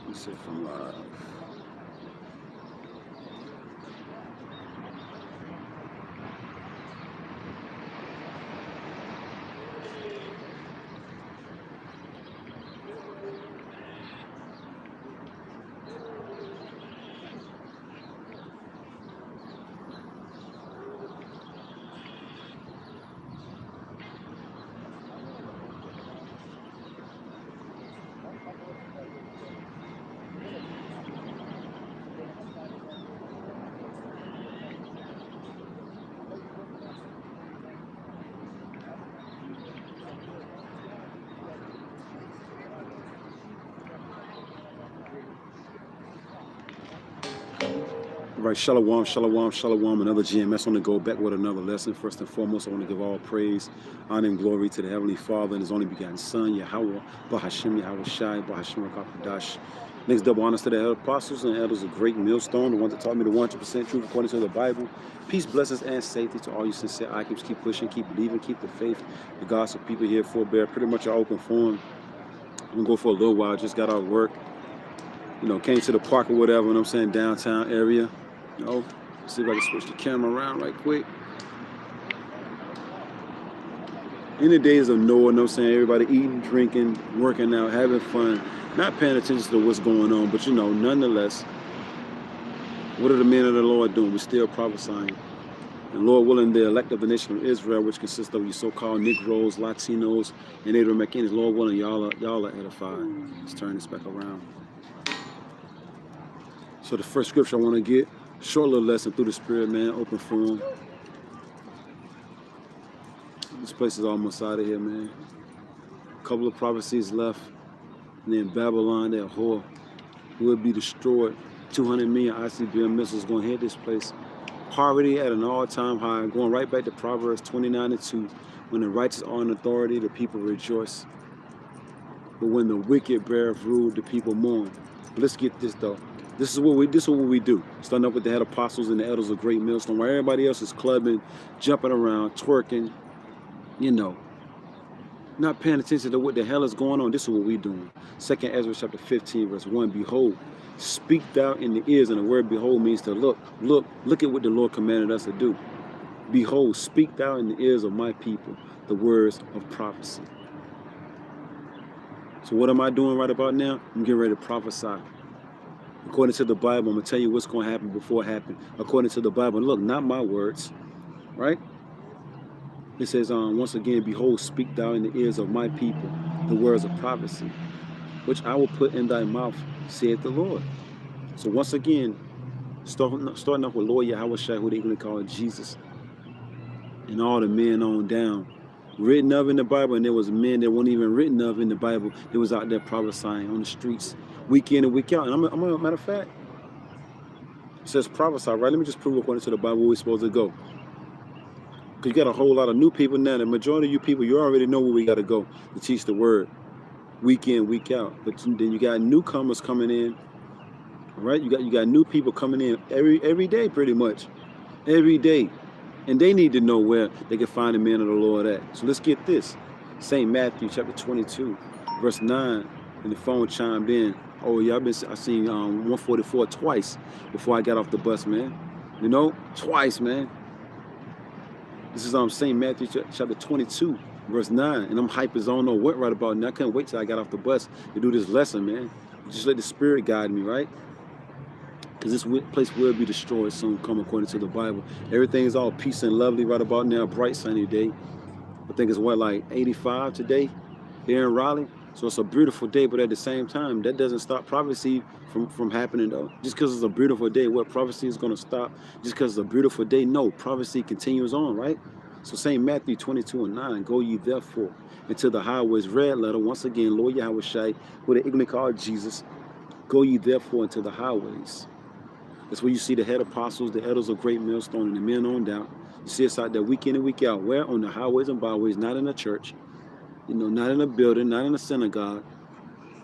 Let's see from live. Right, shalom, shalom, shalom. Another GMS on the go, back with another lesson. First and foremost, I want to give all praise, honor, and glory to the Heavenly Father and His only begotten Son, Yahweh, Bahashem, Yahweh Shai, Bahashem, Rakapadash. Next, double honors to the apostles and elders of Great Millstone, the ones that taught me the 100% truth according to the Bible. Peace, blessings, and safety to all you sincere icons. Keep pushing, keep believing, keep the faith. The gospel people here forbear, pretty much are open forum. I'm going to go for a little while, just got out of work. You know, came to the park or whatever, you know what I'm saying, downtown area. You know, see if I can switch the camera around right quick. In the days of Noah, you know what I'm saying, everybody eating, drinking, working out, having fun, not paying attention to what's going on, but you know, nonetheless, what are the men of the Lord doing? We're still prophesying. And Lord willing, the elect of the nation of Israel, which consists of you so-called Negroes, Latinos, and Native Americans, Lord willing, y'all are edified. Let's turn this back around. So the first scripture I want to get, short little lesson through the Spirit, man, open forum. This place is almost out of here, man. A couple of prophecies left. And then Babylon, that whore, will be destroyed. 200 million ICBM missiles going to hit this place. Poverty at an all-time high. Going right back to Proverbs 29:2. When the righteous are in authority, the people rejoice. But when the wicked bear rule, the people mourn. But let's get this, though. This is what we do. Starting up with the head apostles and the elders of Great Millstone, while everybody else is clubbing, jumping around, twerking, you know, not paying attention to what the hell is going on. This is what we doing. 2nd Ezra chapter 15, verse 1. Behold, speak thou in the ears, and the word behold means to look at what the Lord commanded us to do. Behold, speak thou in the ears of my people the words of prophecy. So what am I doing right about now? I'm getting ready to prophesy. According to the Bible, I'm going to tell you what's going to happen before it happens. According to the Bible, look, not my words, right? It says, once again, behold, speak thou in the ears of my people the words of prophecy, which I will put in thy mouth, saith the Lord. So once again, starting off with Lord Yahweh Shai, who they going to call Jesus, and all the men on down, written of in the Bible, and there was men that weren't even written of in the Bible. They was out there prophesying on the streets, week in and week out. And I'm a matter of fact, it says prophesy, right? Let me just prove according to the Bible where we're supposed to go. Because you got a whole lot of new people now. The majority of you people, you already know where we got to go to teach the word, week in, week out. But then you got newcomers coming in, right? You got new people coming in every day, pretty much, every day. And they need to know where they can find the man of the Lord at. So let's get this. St. Matthew chapter 22, verse 9, and the phone chimed in. Oh, yeah, I seen 144 twice before I got off the bus, man. You know, twice, man. This is St. Matthew chapter 22, verse 9. And I'm hype as I don't know what right about now. I couldn't wait till I got off the bus to do this lesson, man. Just let the Spirit guide me, right? Because this place will be destroyed soon, come according to the Bible. Everything is all peace and lovely right about now, bright sunny day. I think it's what, like 85 today here in Raleigh. So it's a beautiful day, but at the same time, that doesn't stop prophecy from happening though. Just because it's a beautiful day, what prophecy is going to stop? Just because it's a beautiful day? No, prophecy continues on, right? So St. Matthew 22:9, go ye therefore into the highways, red letter, once again, Lord Yahweh Shai, who they ignorantly call Jesus, go ye therefore into the highways. That's where you see the head apostles, the elders of Great Millstone, and the men on down. You see us out there week in and week out. Where? On the highways and byways, not in a church, you know, not in a building, not in a synagogue,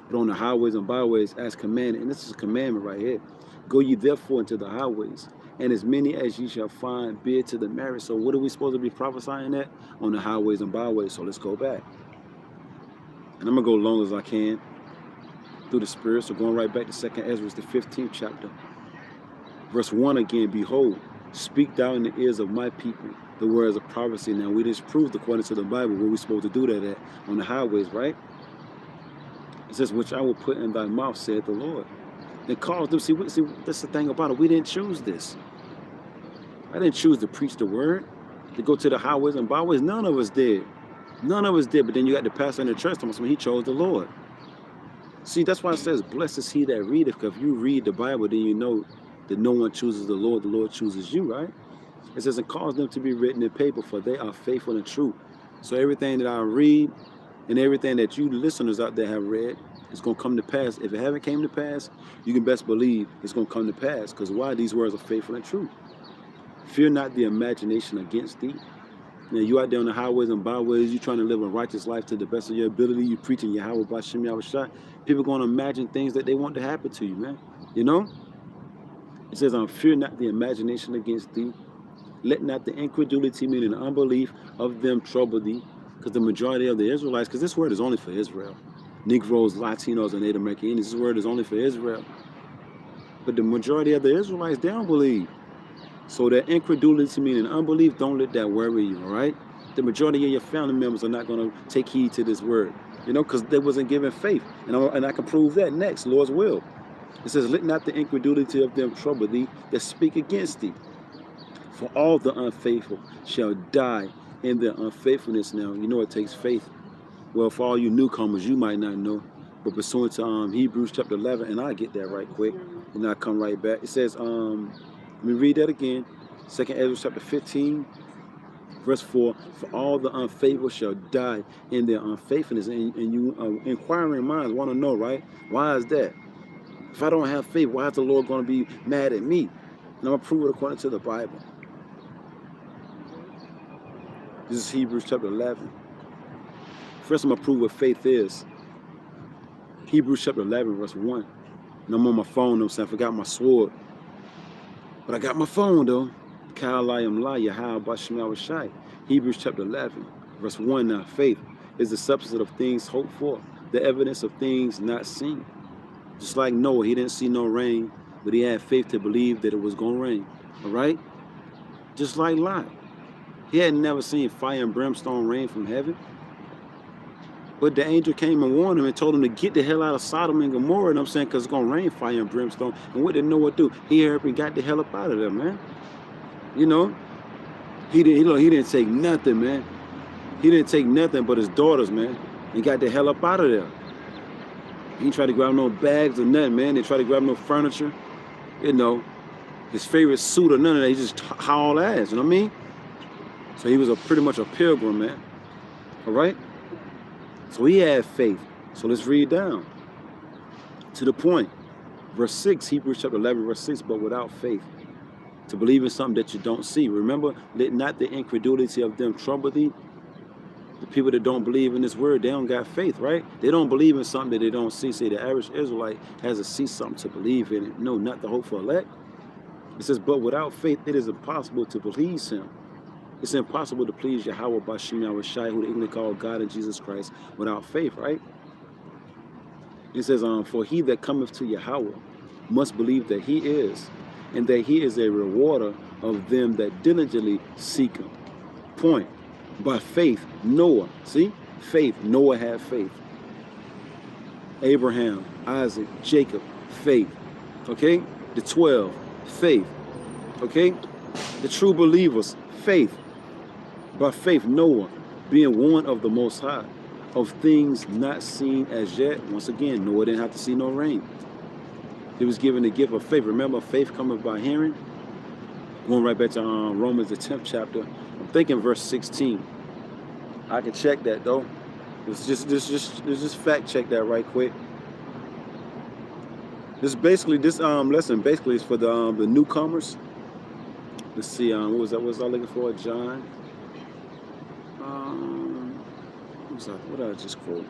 but on the highways and byways as commanded. And this is a commandment right here. Go ye therefore into the highways, and as many as ye shall find, bid to the marriage. So what are we supposed to be prophesying at? On the highways and byways. So let's go back. And I'm going to go long as I can. through the Spirit. So going right back to 2nd Ezra, the 15th chapter. Verse 1 again, behold, speak thou in the ears of my people the words of prophecy. Now we just proved according to the Bible where we're supposed to do that at, on the highways, right? It says, which I will put in thy mouth, saith the Lord. And cause them, see, that's the thing about it. We didn't choose this. I didn't choose to preach the word, to go to the highways and byways. None of us did. None of us did. But then you got the pastor in the church, when he chose the Lord. See, that's why it says, blessed is he that readeth. Because if you read the Bible, then you know that no one chooses the Lord chooses you, right? It says, and cause them to be written in paper, for they are faithful and true. So everything that I read and everything that you listeners out there have read is going to come to pass. If it haven't came to pass, you can best believe it's going to come to pass. Because why? These words are faithful and true. Fear not the imagination against thee. Now, you out there on the highways and byways, you trying to live a righteous life to the best of your ability. You preaching Yahweh B'Shem Yahushua. People going to imagine things that they want to happen to you, man. You know? It says, fear not the imagination against thee. Let not the incredulity, meaning the unbelief of them, trouble thee. Because the majority of the Israelites, because this word is only for Israel. Negroes, Latinos, and Native American Indians, this word is only for Israel. But the majority of the Israelites, they don't believe. So that incredulity, meaning unbelief, don't let that worry you, all right? The majority of your family members are not going to take heed to this word, you know, because they wasn't given faith. And I can prove that next, Lord's will. It says, let not the incredulity of them trouble thee that speak against thee. For all the unfaithful shall die in their unfaithfulness. Now, you know it takes faith. Well, for all you newcomers, you might not know. But pursuant to Hebrews chapter 11, and I'll get that right quick, and I'll come right back. It says, let me read that again. 2nd Ezra chapter 15, verse 4. For all the unfaithful shall die in their unfaithfulness. And you inquiring minds want to know, right? Why is that? If I don't have faith, why is the Lord going to be mad at me? And I'm going to prove it according to the Bible. This is Hebrews chapter 11. First, I'm going to prove what faith is. Hebrews chapter 11, verse 1. And I'm on my phone, I forgot my sword. But I got my phone, though. Hebrews chapter 11, verse 1. Now, faith is the substance of things hoped for, the evidence of things not seen. Just like Noah, he didn't see no rain, but he had faith to believe that it was going to rain. All right? Just like Lot. He had never seen fire and brimstone rain from heaven. But the angel came and warned him and told him to get the hell out of Sodom and Gomorrah, and I'm saying, because it's going to rain fire and brimstone. And what did Noah do? He hurried and got the hell up out of there, man. You know? He didn't take nothing, man. He didn't take nothing but his daughters, man. He got the hell up out of there. He didn't try to grab no bags or nothing, man. They tried to grab no furniture. You know, his favorite suit or none of that. He just hauled ass, you know what I mean? So he was pretty much a pilgrim, man. All right? So he had faith. So let's read down to the point. Verse 6, Hebrews chapter 11, verse 6, but without faith, to believe in something that you don't see. Remember, let not the incredulity of them trouble thee. The people that don't believe in this word, they don't got faith, right? They don't believe in something that they don't see. Say the average Israelite has to see something to believe in it. No, not the hope for elect. It says, but without faith, it is impossible to please him. It's impossible to please Yahweh B'Shem Yahushua, who they even call God and Jesus Christ, without faith, right? It says, for he that cometh to Yahweh must believe that he is, and that he is a rewarder of them that diligently seek him. Point. By faith, Noah. See? Faith. Noah had faith. Abraham, Isaac, Jacob, faith. Okay? The 12, faith. Okay? The true believers, faith. By faith, Noah, being warned of the Most High, of things not seen as yet. Once again, Noah didn't have to see no rain. He was given the gift of faith. Remember, faith cometh by hearing. Going right back to Romans, the 10th chapter. I'm thinking verse 16. I can check that, though. Let's just fact check that right quick. This lesson basically is for the newcomers. Let's see, what was I looking for? John. What did I just quote?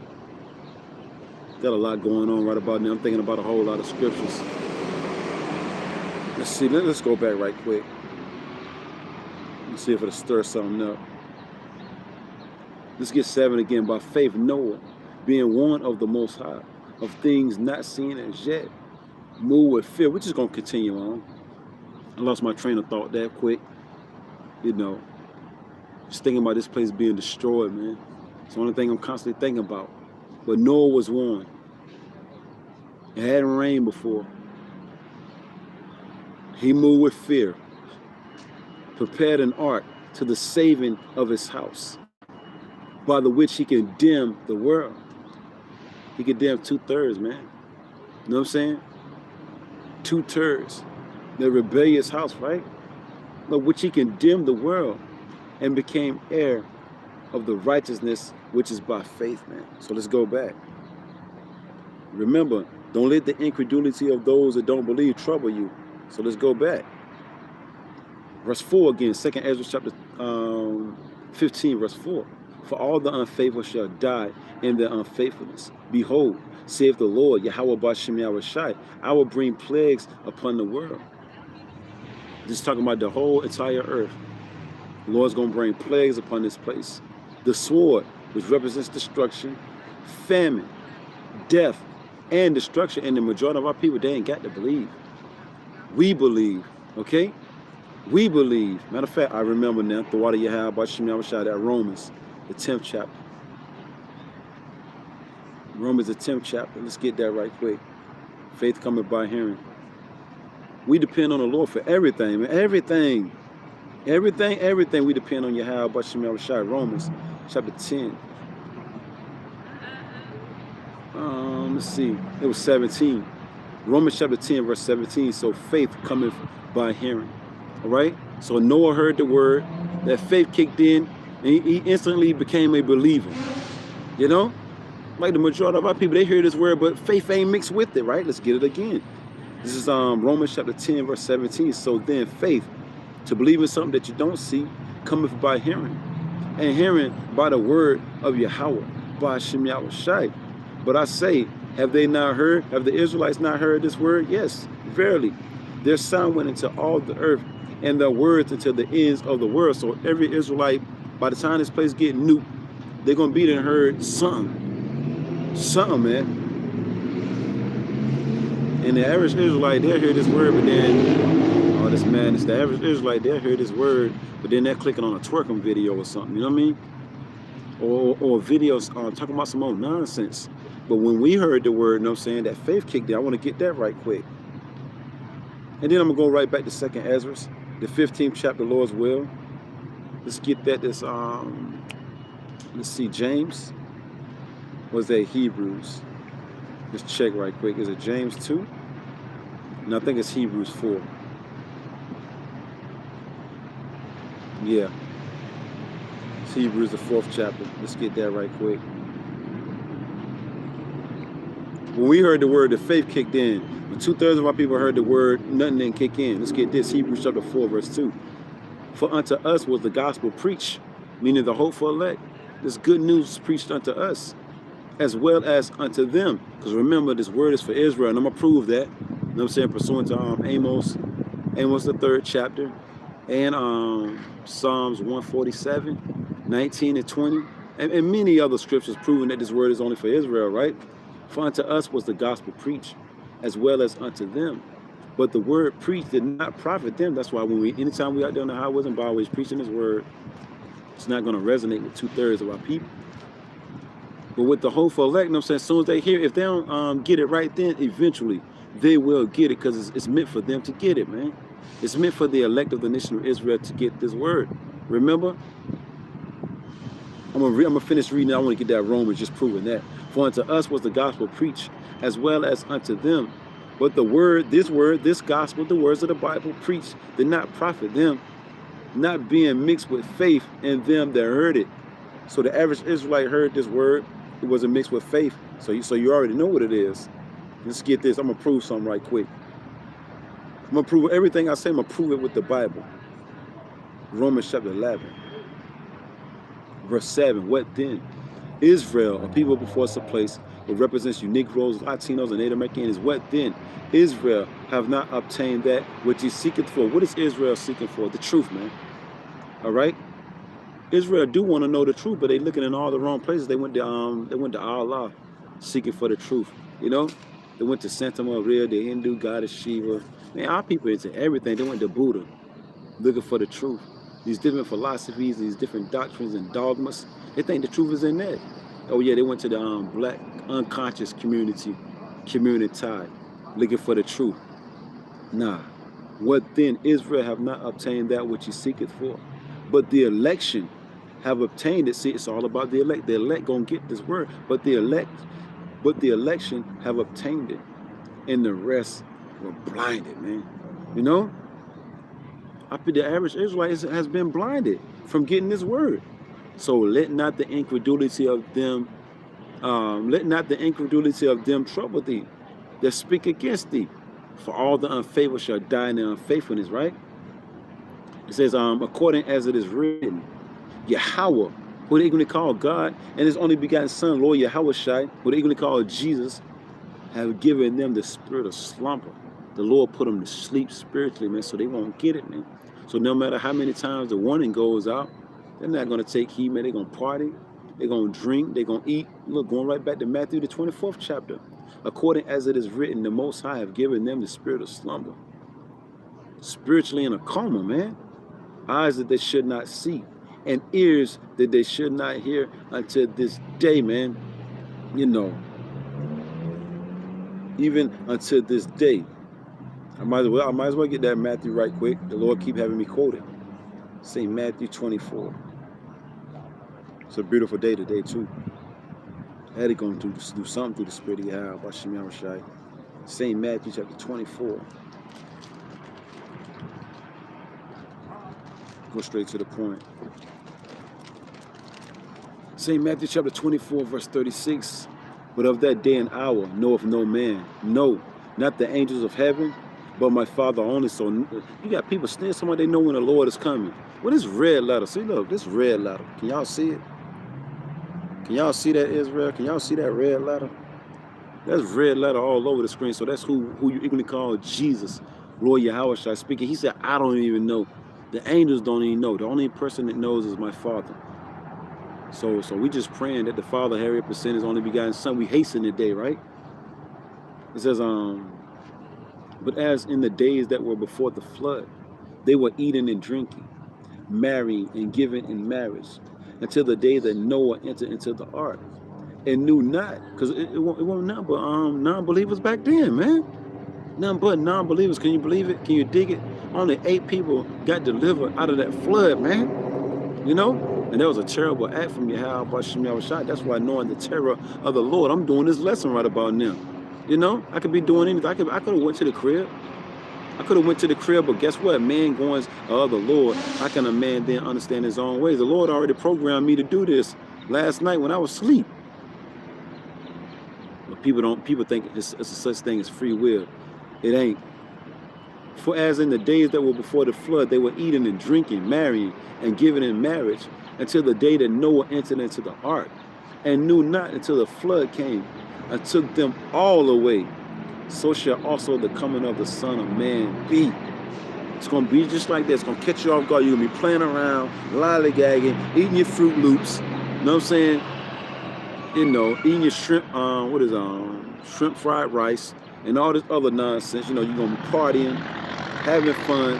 Got a lot going on right about now. I'm thinking about a whole lot of scriptures. Let's see, let's go back right quick. Let's see if it'll stir something up. Let's get 7 again. By faith, Noah, being warned of the Most High, of things not seen as yet. Move with fear. We're just going to continue on. I lost my train of thought that quick. You know, just thinking about this place being destroyed, man. It's the only thing I'm constantly thinking about. But Noah was warned. It hadn't rained before. He moved with fear, prepared an ark to the saving of his house, by the which he condemned the world. He condemned 2/3, man. You know what I'm saying? 2/3. The rebellious house, right? By which he condemned the world and became heir of the righteousness which is by faith, man. So let's go back. Remember, don't let the incredulity of those that don't believe trouble you. So let's go back. Verse 4 again, 2nd Ezra chapter 15, verse 4. For all the unfaithful shall die in their unfaithfulness. Behold, saith the Lord, Yahweh Ba'Shem Yahushai, I will bring plagues upon the world. Just talking about the whole entire earth. The Lord's going to bring plagues upon this place. The sword, which represents destruction, famine, death, and destruction. And the majority of our people, they ain't got to believe. We believe, okay? We believe. Matter of fact, I remember now, the water you have by Shem Yahushai, that Romans, the 10th chapter. Romans, the 10th chapter. Let's get that right quick. Faith cometh by hearing. We depend on the Lord for everything, man. Everything. Everything we depend on Yahweh by Shem Yahushai. Romans chapter 10. Let's see. It was 17. Romans chapter 10, verse 17. So faith cometh by hearing. All right? So Noah heard the word. That faith kicked in, and he instantly became a believer. You know? Like the majority of our people, they hear this word, but faith ain't mixed with it, right? Let's get it again. This is Romans chapter 10, verse 17. So then faith, to believe in something that you don't see, cometh by hearing. And hearing by the word of Yahweh, by Shem Yahushai. But I say, have they not heard? Have the Israelites not heard this word? Yes, verily. Their sound went into all the earth, and their words into the ends of the world. So every Israelite, by the time this place get nuked, they're going to be there and heard something. Something, man. And the average Israelite, they'll hear this word, but then, oh, this madness. The average Israelite, they'll hear this word, but then they're clicking on a twerking video or something, you know what I mean? Or videos talking about some old nonsense. But when we heard the word, you know what I'm saying, that faith kicked in. I want to get that right quick. And then I'm going to go right back to 2nd Ezra, the 15th chapter, Lord's will. Let's get that. This, let's see, James. Was that Hebrews? Let's check right quick. Is it James 2? No, I think it's Hebrews 4. Yeah. It's Hebrews, the 4th chapter. Let's get that right quick. When we heard the word, the faith kicked in. When 2/3 of our people heard the word, nothing didn't kick in. Let's get this. Hebrews chapter 4, verse 2. For unto us was the gospel preached, meaning the hope for elect. This good news preached unto us, as well as unto them. Because remember, this word is for Israel, and I'm going to prove that. You know what I'm saying? Pursuant to Amos, the 3rd chapter, and Psalms 147, 19 and 20, and many other scriptures proving that this word is only for Israel, right? For unto us was the gospel preached, as well as unto them. But the word preached did not profit them. That's why anytime we out there on the highways and byways preaching this word, it's not going to resonate with 2/3 of our people. But with the hopeful elect, you know what I'm saying, as soon as they hear, if they don't get it right then, eventually they will get it, because it's meant for them to get it, man. It's meant for the elect of the nation of Israel to get this word. Remember? I'm gonna finish reading it. I want to get that Romans, just proving that. For unto us was the gospel preached, as well as unto them. But the word, this gospel, the words of the Bible preached, did not profit them, not being mixed with faith in them that heard it. So the average Israelite heard this word. It wasn't mixed with faith. So you already know what it is. Let's get this. I'm going to prove something right quick. I'm going to prove everything I say. I'm going to prove it with the Bible. Romans chapter 11. Verse 7. What then? Israel, a people before us a place, what represents you Negroes, Latinos, and Native Americans. What then? Israel have not obtained that which he seeketh for. What is Israel seeking for? The truth, man. All right? Israel do want to know the truth, but they looking in all the wrong places. They went to Allah, seeking for the truth. You know, they went to Santa Maria, the Hindu goddess Shiva. Man, our people into everything. They went to Buddha, looking for the truth. These different philosophies, these different doctrines and dogmas. They think the truth is in that. Oh yeah, they went to the black unconscious community, looking for the truth. Nah. What then? Israel have not obtained that which he seeketh for. But the election have obtained it. See, it's all about the elect. The elect gonna get this word. But the election have obtained it. And the rest were blinded, man. You know? I think the average Israelite has been blinded from getting this word. So let not the incredulity of them, trouble thee that speak against thee. For all the unfaithful shall die in their unfaithfulness, right? It says, according as it is written, Yahweh, who they equally call God, and his only begotten son, Lord Yahushai, who they equally call Jesus, have given them the spirit of slumber. The Lord put them to sleep spiritually, man, so they won't get it, man. So no matter how many times the warning goes out, they're not going to take heed, man. They're going to party, they're going to drink, they're going to eat. Look, going right back to Matthew, the 24th chapter. According as it is written, the Most High have given them the spirit of slumber. Spiritually in a coma, man. Eyes that they should not see, and ears that they should not hear until this day, man. You know, even until this day. I might as well get that Matthew right quick. The Lord keep having me quote it. St. Matthew 24. It's a beautiful day today, too. I had to go do something through the Spirit of Yahweh by Shem Yahushai. St. Matthew chapter 24. Go straight to the point. St. Matthew chapter 24, verse 36. But of that day and hour knoweth no man, no, not the angels of heaven, but my Father only. So you got people sneering somebody they know when the Lord is coming. Well, this red letter, see, look, this red letter. Can y'all see it? Can y'all see that, Israel? Can y'all see that red letter? That's red letter all over the screen. So that's who you equally call Jesus, Lord Yahushua speaking. He said, I don't even know. The angels don't even know. The only person that knows is my Father. So we just praying that the Father, Harry percent his only begotten Son. We hasten the day, right? It says, but as in the days that were before the flood, they were eating and drinking, marrying and giving in marriage, until the day that Noah entered into the ark, and knew not, because it wasn't nothing but non-believers back then, man. Nothing but non-believers. Can you believe it? Can you dig it? Only 8 people got delivered out of that flood, man. You know? And that was a terrible act from Yahweh by Shem Yahushai. That's why, knowing the terror of the Lord, I'm doing this lesson right about now. You know? I could be doing anything. I could have went to the crib. But guess what? Man going, the Lord, how can a man then understand his own ways? The Lord already programmed me to do this last night when I was asleep. But people think it's a such thing as free will. It ain't. For as in the days that were before the flood, they were eating and drinking, marrying, and giving in marriage, until the day that Noah entered into the ark, and knew not until the flood came, and took them all away. So shall also the coming of the Son of Man be. It's going to be just like that. It's going to catch you off guard. You're going to be playing around, lollygagging, eating your Fruit Loops. You know what I'm saying? You know, eating your shrimp, shrimp fried rice, and all this other nonsense. You know, you're going to be partying, having fun,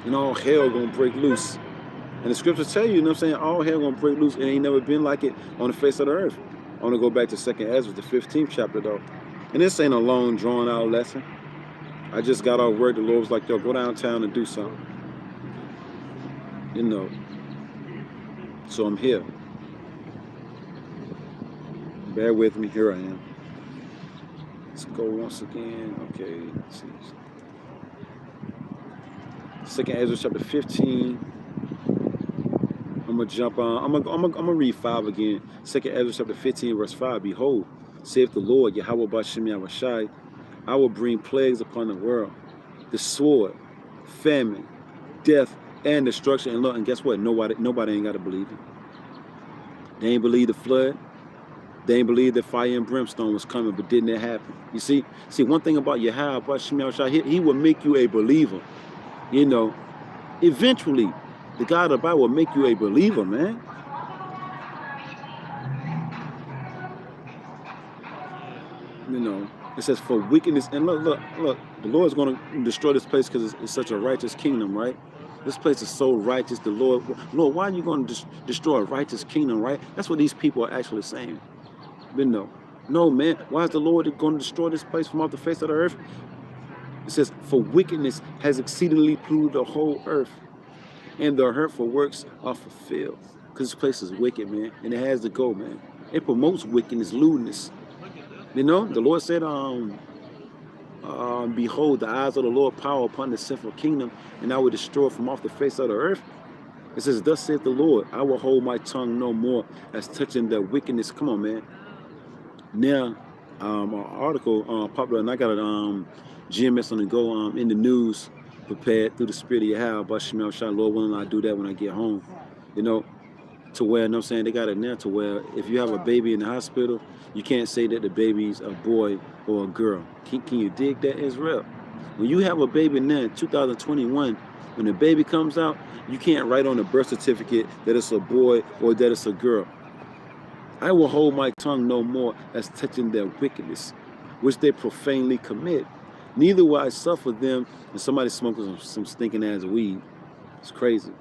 and all hell going to break loose. And the scriptures tell you know what I'm saying, all hell going to break loose. It ain't never been like it on the face of the earth. I want to go back to 2nd Ezra, the 15th chapter, though. And this ain't a long, drawn-out lesson. I just got off work. The Lord was like, yo, go downtown and do something. You know. So I'm here. Bear with me. Here I am. Let's go once again. Okay, let's see. 2nd Ezra chapter 15. I'm gonna jump on. I'm gonna read 5 again. 2nd Ezra chapter 15, verse 5. Behold, saith the Lord, Yahweh Bashem Yahushai, I will bring plagues upon the world, the sword, famine, death, and destruction. And look, and guess what? Nobody ain't got to believe it. They ain't believe the flood. They ain't believe that fire and brimstone was coming, but didn't it happen? You see, one thing about Yahweh Bashem Yahushai, he will make you a believer. You know, eventually, the God of the Bible will make you a believer, man. You know, it says for wickedness. And look, the Lord's going to destroy this place because it's such a righteous kingdom, right? This place is so righteous. The Lord, why are you going to destroy a righteous kingdom, right? That's what these people are actually saying. But no, man. Why is the Lord going to destroy this place from off the face of the earth? It says, for wickedness has exceedingly polluted the whole earth, and the hurtful works are fulfilled. Because this place is wicked, man, and it has to go, man. It promotes wickedness, lewdness. The Lord said, behold, the eyes of the Lord power upon the sinful kingdom, and I will destroy from off the face of the earth. It says, thus saith the Lord, I will hold my tongue no more as touching their wickedness. Come on, man. Now, an article popped up, and I got a GMS on the go in the news, prepared through the spirit of Yahweh, but Shemel Shah, Lord willing, I'll do that when I get home. To where, they got it now to where if you have a baby in the hospital, you can't say that the baby's a boy or a girl. Can you dig that, Israel? When you have a baby now in 2021, when the baby comes out, you can't write on the birth certificate that it's a boy or that it's a girl. I will hold my tongue no more as touching their wickedness, which they profanely commit. Neither will I suffer them, and somebody smoking some stinking ass weed. It's crazy.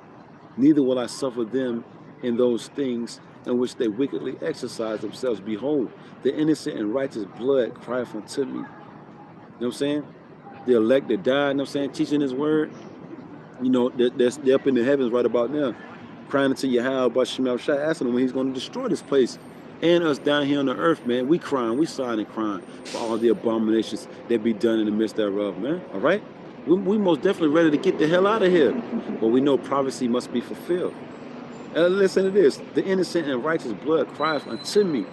Neither will I suffer them in those things in which they wickedly exercise themselves. Behold, the innocent and righteous blood crieth unto me. You know what I'm saying? The elect that died, teaching his word. They're up in the heavens right about now, crying unto Yahweh about Shemel Shah, asking him when he's going to destroy this place. And us down here on the earth, man, we crying, we sighing and crying for all the abominations that be done in the midst thereof, man. All right? We most definitely ready to get the hell out of here. But we know prophecy must be fulfilled. Listen to this. The innocent and righteous blood crieth unto me.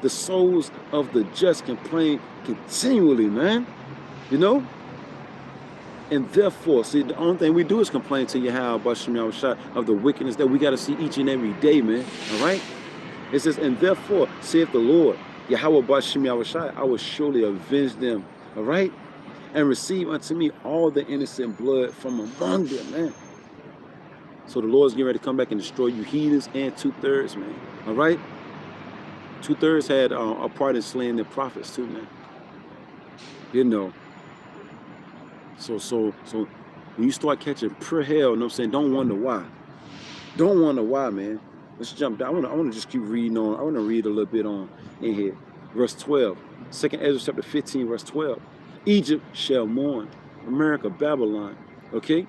The souls of the just complain continually, man. And therefore, see, the only thing we do is complain to Yahweh about Shemel Shah of the wickedness that we got to see each and every day, man. All right? It says, and therefore, saith the Lord, Yahweh about Shemel Shah, I will surely avenge them. All right? And receive unto me all the innocent blood from among them, man. So the Lord's getting ready to come back and destroy you heathens and 2/3, man. All right? 2/3 had a part in slaying the prophets too, man. So when you start catching pure hell, don't wonder why. Don't wonder why, man. Let's jump down. I want to just keep reading on. I want to read a little bit on in here. Verse 12. 2nd Ezra chapter 15, verse 12. Egypt shall mourn. America, Babylon. Okay?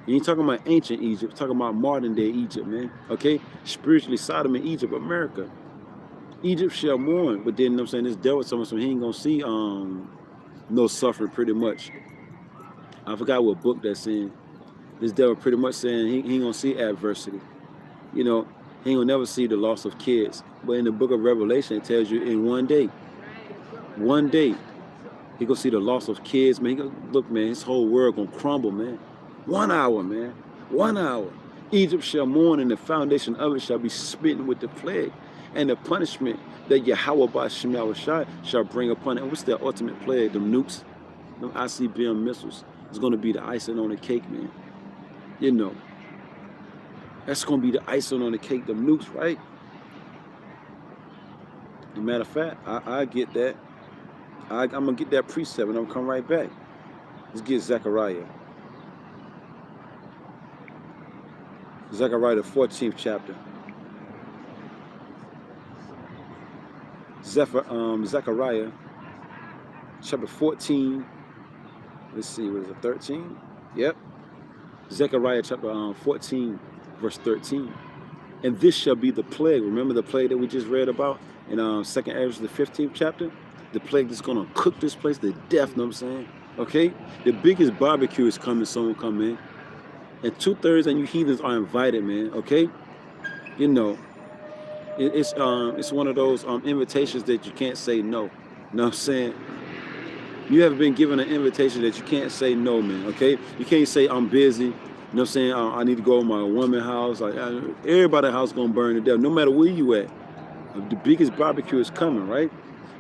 You ain't talking about ancient Egypt. You're talking about modern day Egypt, man. Okay? Spiritually, Sodom and Egypt, America. Egypt shall mourn. But then, this devil told me he ain't going to see no suffering pretty much. I forgot what book that's in. This devil pretty much saying he ain't going to see adversity. He ain't going to never see the loss of kids. But in the book of Revelation, it tells you in one day, he going to see the loss of kids, man. Look, man, his whole world going to crumble, man. 1 hour, man. 1 hour. Egypt shall mourn, and the foundation of it shall be smitten with the plague. And the punishment that Yahweh by Shemel Shah shall bring upon it. What's the ultimate plague? Them nukes, them ICBM missiles. It's going to be the icing on the cake, man. That's going to be the icing on the cake, them nukes, right? As a matter of fact, I get that. I'm going to get that precept, and I'm going to come right back. Let's get Zechariah. Zechariah, the 14th chapter. Zechariah, chapter 14. Let's see, what is it, 13? Yep. Zechariah, chapter 14, verse 13. And this shall be the plague. Remember the plague that we just read about in 2nd Ezra, the 15th chapter? The plague that's going to cook this place to death, know what I'm saying? Okay? The biggest barbecue is coming, someone come in. And 2/3 and you heathens are invited, man, okay? It's one of those invitations that you can't say no. You know what I'm saying? You have been given an invitation that you can't say no, man, okay? You can't say I'm busy. You know what I'm saying? I need to go to my woman's house. Everybody's house going to burn to death, no matter where you at. The biggest barbecue is coming, right?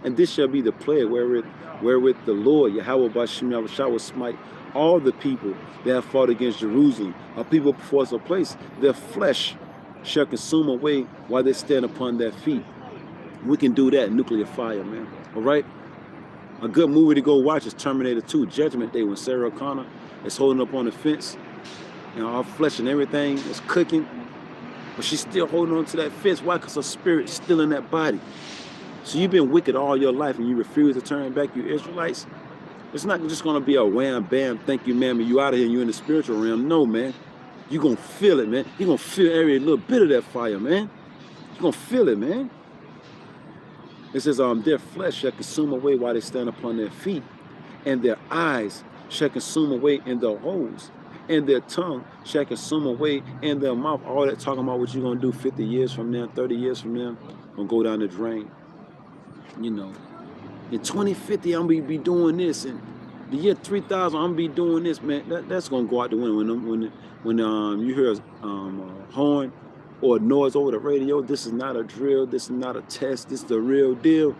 And this shall be the plague wherewith the Lord, Yahweh by Shemel Shah, will smite all the people that have fought against Jerusalem, a people before us a place. Their flesh shall consume away while they stand upon their feet. We can do that, nuclear fire, man. All right? A good movie to go watch is Terminator 2, Judgment Day, when Sarah Connor is holding up on the fence, and all flesh and everything is cooking, but she's still holding on to that fence. Why? Because her spirit's still in that body. So you've been wicked all your life and you refuse to turn back, you Israelites. It's not just going to be a wham, bam, thank you, ma'am, and you out of here and you're in the spiritual realm. No, man. You're going to feel it, man. You're going to feel every little bit of that fire, man. You're going to feel it, man. It says, their flesh shall consume away while they stand upon their feet, and their eyes shall consume away in their holes, and their tongue shall consume away in their mouth. All that talking about what you're going to do 50 years from now, 30 years from now, going to go down the drain. You know, in 2050, I'm going to be doing this, and the year 3000, I'm going to be doing this, man. That's going to go out the window when you hear a horn or a noise over the radio. This is not a drill. This is not a test. This is the real deal.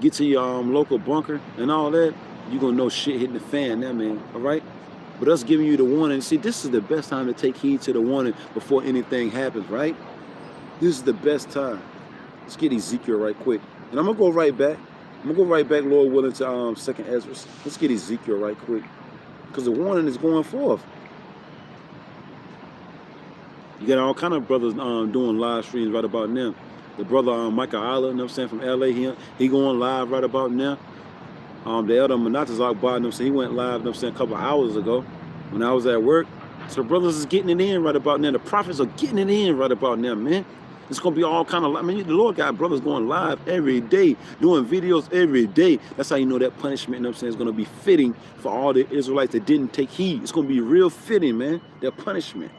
Get to your local bunker and all that. You're going to know shit hitting the fan now, man. All right? But us giving you the warning. See, this is the best time to take heed to the warning before anything happens, right? This is the best time. Let's get Ezekiel right quick. And I'm going to go right back. I'm going to go right back, Lord willing, to 2nd Ezra. Let's get Ezekiel right quick. Because the warning is going forth. You got all kind of brothers doing live streams right about now. The brother Michael Isla, you know what I'm saying, from LA, he going live right about now. The elder Manatazak, you know what I'm saying, he went live, you know what I'm saying, a couple of hours ago when I was at work. So the brothers is getting it in right about now. The prophets are getting it in right about now, man. It's going to be all kind of, I mean, the Lord got brothers going live every day, doing videos every day. That's how you know that punishment, you know what I'm saying, is going to be fitting for all the Israelites that didn't take heed. It's going to be real fitting, man, their punishment.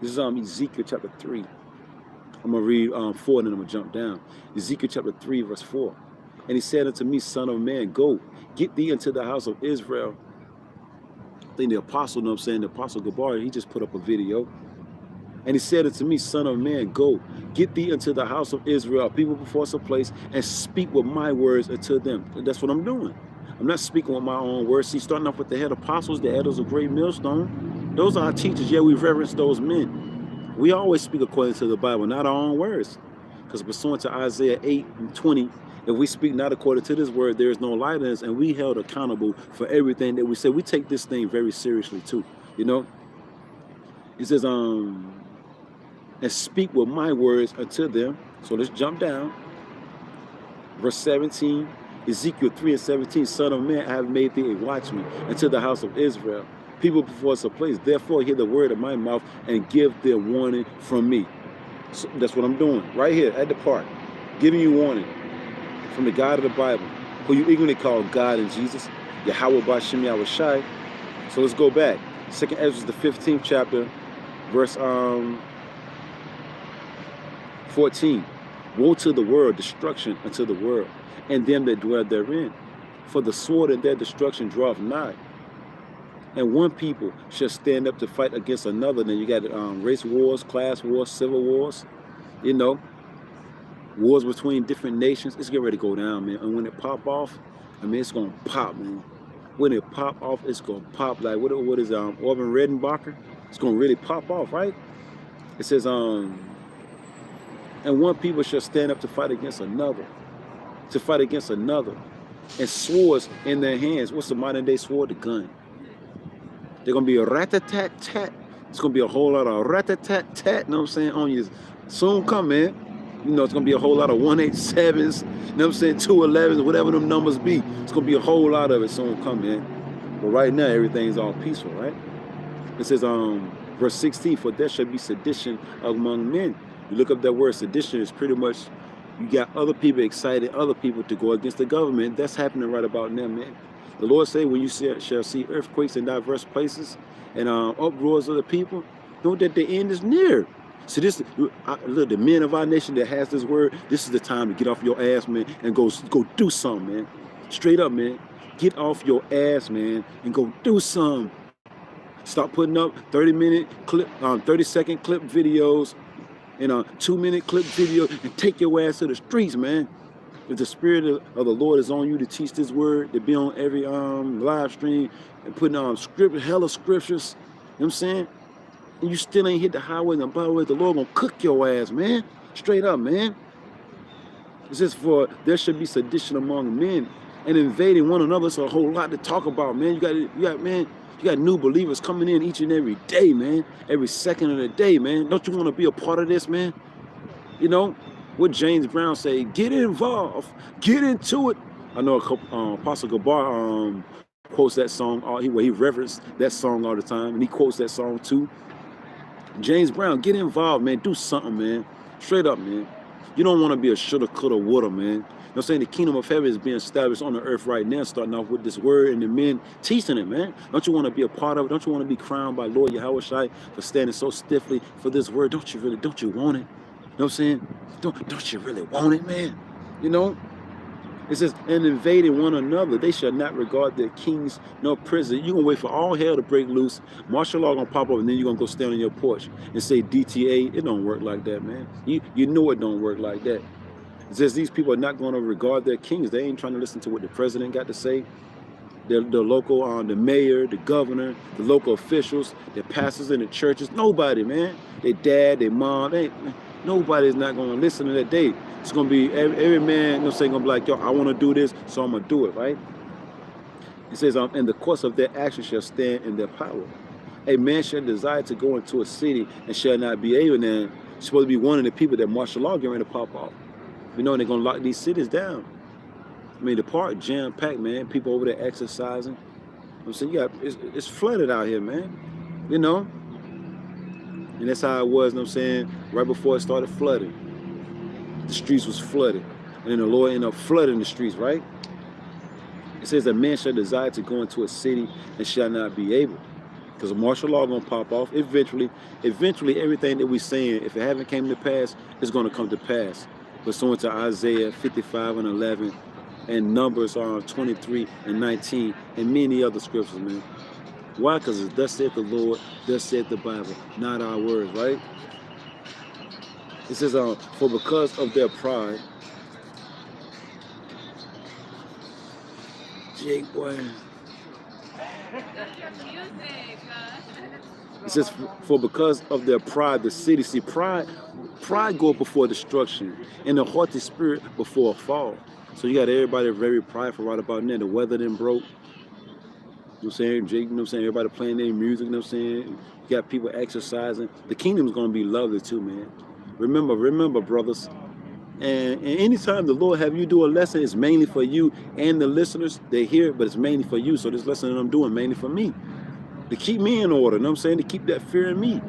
This is Ezekiel chapter 3. I'm going to read 4 and then I'm going to jump down. Ezekiel chapter 3, verse 4. And he said unto me, Son of man, go, get thee into the house of Israel. I think the apostle, you know what I'm saying, the apostle Gabar, he just put up a video. And he said unto me, Son of man, go, get thee into the house of Israel, people before us a place, and speak with my words unto them. And that's what I'm doing. I'm not speaking with my own words. See, starting off with the head apostles, the elders of Great Millstone. Those are our teachers. Yeah, we reverence those men. We always speak according to the Bible, not our own words. Because pursuant to Isaiah 8:20, if we speak not according to this word, there is no light in us, and we held accountable for everything that we say. We take this thing very seriously too, you know. It says, and speak with my words unto them. So let's jump down. Verse 17, Ezekiel 3:17, Son of man, I have made thee a watchman unto the house of Israel. People before us a place. Therefore hear the word of my mouth and give them warning from me. So that's what I'm doing right here at the park, giving you warning from the God of the Bible, who you eagerly call God and Jesus, Yahweh Bashem Yahushai. So let's go back. 2nd Ezra, the 15th chapter, verse 14. Woe to the world, destruction unto the world, and them that dwell therein. For the sword and their destruction draweth nigh. And one people shall stand up to fight against another. Then you got race wars, class wars, civil wars, you know, wars between different nations. It's getting ready to go down, man. And when it pop off, I mean, it's going to pop, man. When it pop off, it's going to pop. Like, what is Orvin Redenbacher? It's going to really pop off, right? It says, and one people shall stand up to fight against another. And swords in their hands. What's the modern day sword? The gun. They're going to be a rat-a-tat-tat. It's going to be a whole lot of rat-a-tat-tat, you know what I'm saying, on you. Soon come, man. You know, it's going to be a whole lot of 187s, you know what I'm saying, 211s, whatever them numbers be. It's going to be a whole lot of it soon come, man. But right now, everything's all peaceful, right? It says, verse 16, for there shall be sedition among men. You look up that word sedition, it's pretty much, you got other people excited, other people to go against the government. That's happening right about now, man. The Lord say, when you shall see earthquakes in diverse places and uproars of the people, know that the end is near. So this, look, the men of our nation that has this word, this is the time to get off your ass, man, and go do something, man. Straight up, man. Get off your ass, man, and go do something. Stop putting up 30-minute clip, 30-second clip videos and 2-minute clip video and take your ass to the streets, man. If the Spirit of the Lord is on you to teach this word, to be on every live stream and putting hella scriptures, you know what I'm saying? And you still ain't hit the highway and the byway, the Lord gonna cook your ass, man. Straight up, man. It says, for there should be sedition among men and invading one another. It's a whole lot to talk about, man. You got new believers coming in each and every day, man. Every second of the day, man. Don't you want to be a part of this, man? You know, what James Brown say, get involved, get into it. I know Apostle Gabar quotes that song, he referenced that song all the time, and he quotes that song too. James Brown, get involved, man. Do something, man. Straight up, man. You don't want to be a shoulda, coulda, woulda, man. You know what I'm saying? The kingdom of heaven is being established on the earth right now, starting off with this word and the men teaching it, man. Don't you want to be a part of it? Don't you want to be crowned by Lord Yahushua for standing so stiffly for this word? Don't you want it? You know what I'm saying? Don't you really want it, man? You know? It says, and invading one another, they shall not regard their kings nor princes. You're going to wait for all hell to break loose. Martial law going to pop up, and then you're going to go stand on your porch and say DTA. It don't work like that, man. You know it don't work like that. It says these people are not going to regard their kings. They ain't trying to listen to what the president got to say. The local, the mayor, the governor, the local officials, the pastors in the churches. Nobody, man. Their dad, their mom. Nobody's not going to listen to that. It's going to be every man, you know, saying, going to be like, yo, I want to do this, so I'm going to do it, right? It says, in the course of their action shall stand in their power. A man shall desire to go into a city and shall not be able. Now, it's supposed to be one of the people that martial law getting ready to pop off. You know, they're going to lock these cities down. I mean, the park jam-packed, man. People over there exercising. I'm saying, it's flooded out here, man. You know? And that's how it was, you know what I'm saying, right before it started flooding. The streets was flooded. And then the Lord ended up flooding the streets, right? It says a man shall desire to go into a city and shall not be able. Because martial law going to pop off. Eventually, everything that we're saying, if it haven't came to pass, it's going to come to pass. Pursuant to Isaiah 55 and 11 and Numbers 23 and 19 and many other scriptures, man. Why? Because it's thus saith the Lord, thus saith the Bible, not our words, right? It says, for because of their pride, Jake, boy. It says, for because of their pride, the city, see, pride go before destruction, and the haughty spirit before a fall. So you got everybody very prideful right about now. The weather then broke. You know what I'm saying? Jake, you know what I'm saying? Everybody playing their music, you know what I'm saying? You got people exercising. The kingdom's going to be lovely too, man. Remember, brothers. And anytime the Lord have you do a lesson, it's mainly for you and the listeners. They hear it, but it's mainly for you. So this lesson that I'm doing, mainly for me. To keep me in order, you know what I'm saying? To keep that fear in me.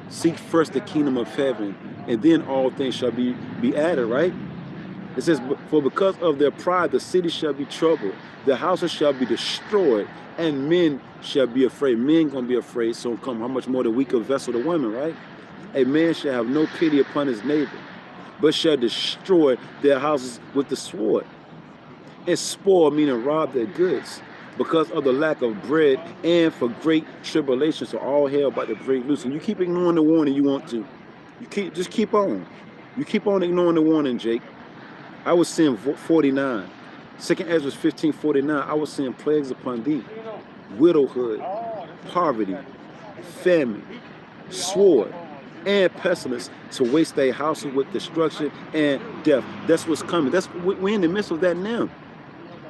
Seek first the kingdom of heaven, and then all things shall be added, right? It says, for because of their pride, the city shall be troubled. The houses shall be destroyed, and men shall be afraid. Men gonna be afraid, so come how much more the weaker vessel the women, right? A man shall have no pity upon his neighbor, but shall destroy their houses with the sword. And spoil, meaning rob their goods, because of the lack of bread and for great tribulation. So all hell about to break loose. And you keep ignoring the warning you want to. Just keep on. You keep on ignoring the warning, Jake. I was seeing 49. 2 Ezra 15:49. I was seeing plagues upon thee, widowhood, poverty, famine, sword, and pestilence to waste their houses with destruction and death. That's what's coming. We're in the midst of that now.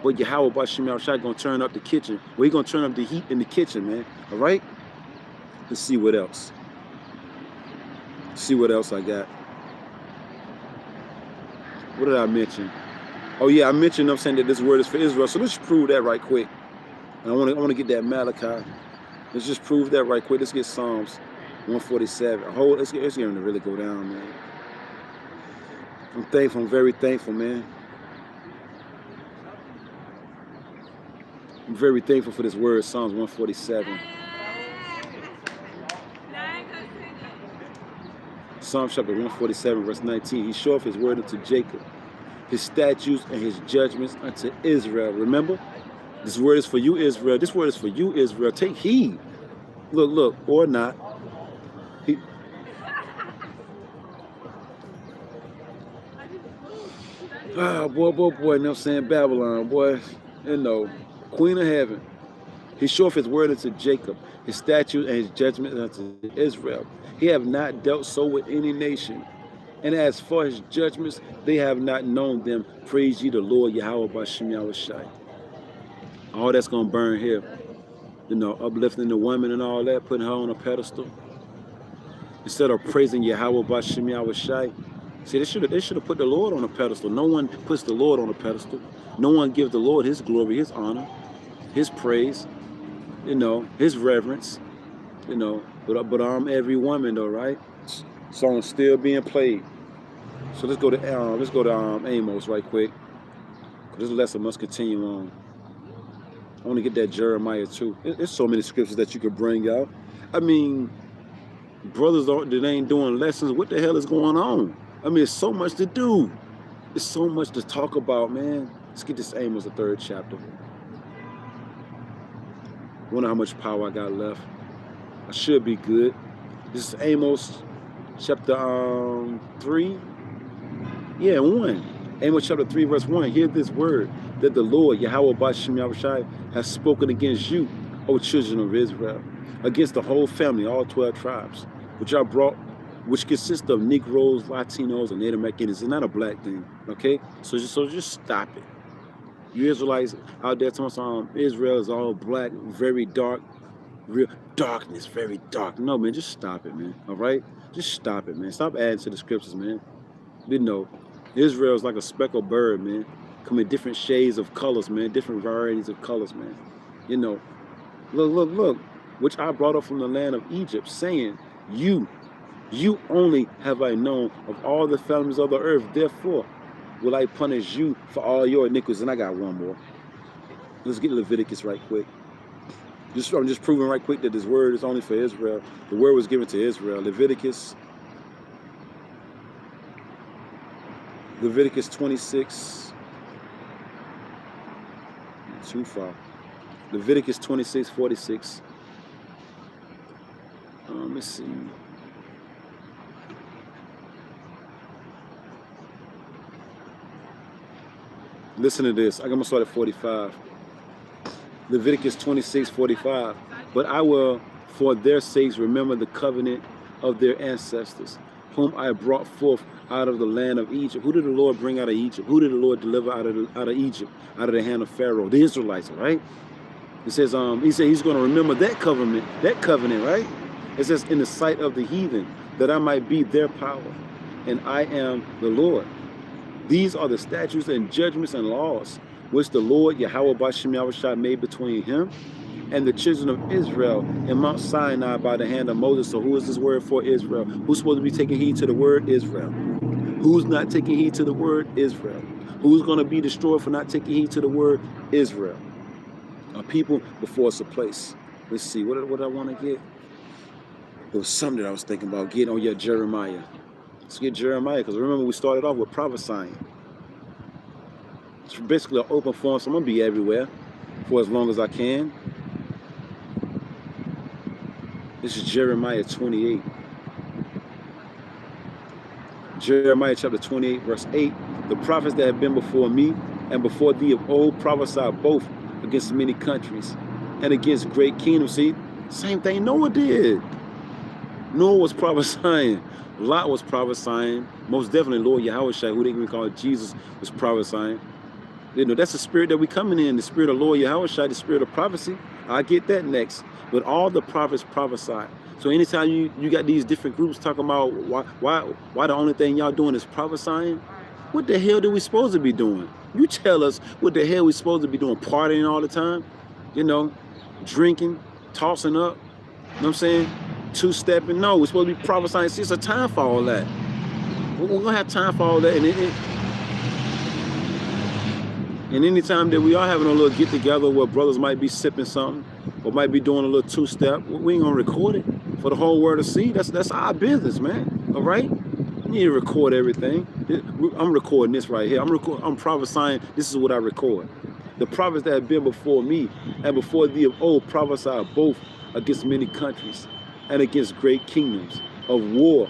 But Yahweh Bashim Yahushua gonna turn up the kitchen. We're gonna turn up the heat in the kitchen, man. All right? Let's see what else. See what else I got. What did I mention? Oh yeah, I mentioned, you know what I'm saying, that this word is for Israel. So let's prove that right quick. And I want to get that Malachi. Let's just prove that right quick. Let's get Psalms 147. Let's get him to really go down, man. I'm thankful. I'm very thankful, man. I'm very thankful for this word, Psalms 147. Psalm chapter 147, verse 19. He showeth his word unto Jacob, his statutes and his judgments unto Israel. Remember? This word is for you, Israel. This word is for you, Israel. Take heed. Look, or not. Boy, you know what I'm saying? Babylon, boy. You know, Queen of Heaven. He showeth his word unto Jacob, his statutes and his judgments unto Israel. He have not dealt so with any nation. And as for his judgments, they have not known them. Praise ye the Lord Yahweh Bashem Yahushai. All that's gonna burn here. You know, uplifting the woman and all that, putting her on a pedestal. Instead of praising Yahweh Bashem Yahushai. See, they should have put the Lord on a pedestal. No one puts the Lord on a pedestal. No one gives the Lord his glory, his honor, his praise, you know, his reverence, you know. But every woman though, right? Song still being played. So let's go to Amos right quick. This lesson must continue on. I want to get that Jeremiah too. There's so many scriptures that you could bring out. I mean, brothers that ain't doing lessons. What the hell is going on? I mean, it's so much to do. It's so much to talk about, man. Let's get this Amos, the 3rd chapter. Wonder how much power I got left. I should be good. This is Amos chapter 3. Yeah, 1. Amos chapter 3, verse 1. Hear this word that the Lord, Yahweh Bashem Yahushai, has spoken against you, O children of Israel, against the whole family, all 12 tribes, which consist of Negroes, Latinos, and Native Americans. It's not a black thing, okay? So just stop it. You Israelites out there telling Israel is all black, very dark, real darkness, very dark. No, man, just stop it, man, all right? Just stop it, man. Stop adding to the scriptures, man. You know, Israel is like a speckled bird, man. Come in different shades of colors, man, different varieties of colors, man. You know, look, which I brought up from the land of Egypt, saying, you only have I known of all the families of the earth, therefore will I punish you for all your iniquities. And I got one more. Let's get Leviticus right quick. I'm just proving right quick that this word is only for Israel. The word was given to Israel. Leviticus 26. Too far. Leviticus 26:46. Let's see. Listen to this. I'm going to start at 45. Leviticus 26:45. But I will, for their sakes, remember the covenant of their ancestors, whom I brought forth out of the land of Egypt. Who did the Lord bring out of Egypt? Who did the Lord deliver out of Egypt, out of the hand of Pharaoh? The Israelites, right? It says, he said he's going to remember that covenant, right? It says, in the sight of the heathen, that I might be their power, and I am the Lord. These are the statutes and judgments and laws which the Lord Yahweh Bashem Yahushai made between him and the children of Israel in Mount Sinai by the hand of Moses. So who is this word for Israel? Who's supposed to be taking heed to the word? Israel. Who's not taking heed to the word? Israel. Who's going to be destroyed for not taking heed to the word? Israel. A people before it's a place. Let's see, what I want to get? There was something that I was thinking about getting on your Jeremiah. Let's get Jeremiah, because remember we started off with prophesying. It's basically an open forum, so I'm going to be everywhere for as long as I can. This is Jeremiah 28. Jeremiah chapter 28, verse 8. The prophets that have been before me and before thee of old prophesied both against many countries and against great kingdoms. See, same thing Noah did. Noah was prophesying. Lot was prophesying. Most definitely Lord Yahushua, who they even call Jesus, was prophesying. You know, that's the spirit that we coming in, the spirit of Lord Yahushua, the spirit of prophecy. I'll get that next. But all the prophets prophesied. So anytime you got these different groups talking about why the only thing y'all doing is prophesying, what the hell are we supposed to be doing? You tell us what the hell we supposed to be doing, partying all the time, you know, drinking, tossing up, you know what I'm saying? Two-stepping. No, we're supposed to be prophesying. See, it's a time for all that. We're going to have time for all that. And anytime that we are having a little get-together where brothers might be sipping something or might be doing a little two-step, we ain't going to record it for the whole world to see. That's our business, man. All right? You need to record everything. I'm recording this right here. I'm prophesying. This is what I record. The prophets that have been before me and before thee of old prophesied both against many countries and against great kingdoms, of war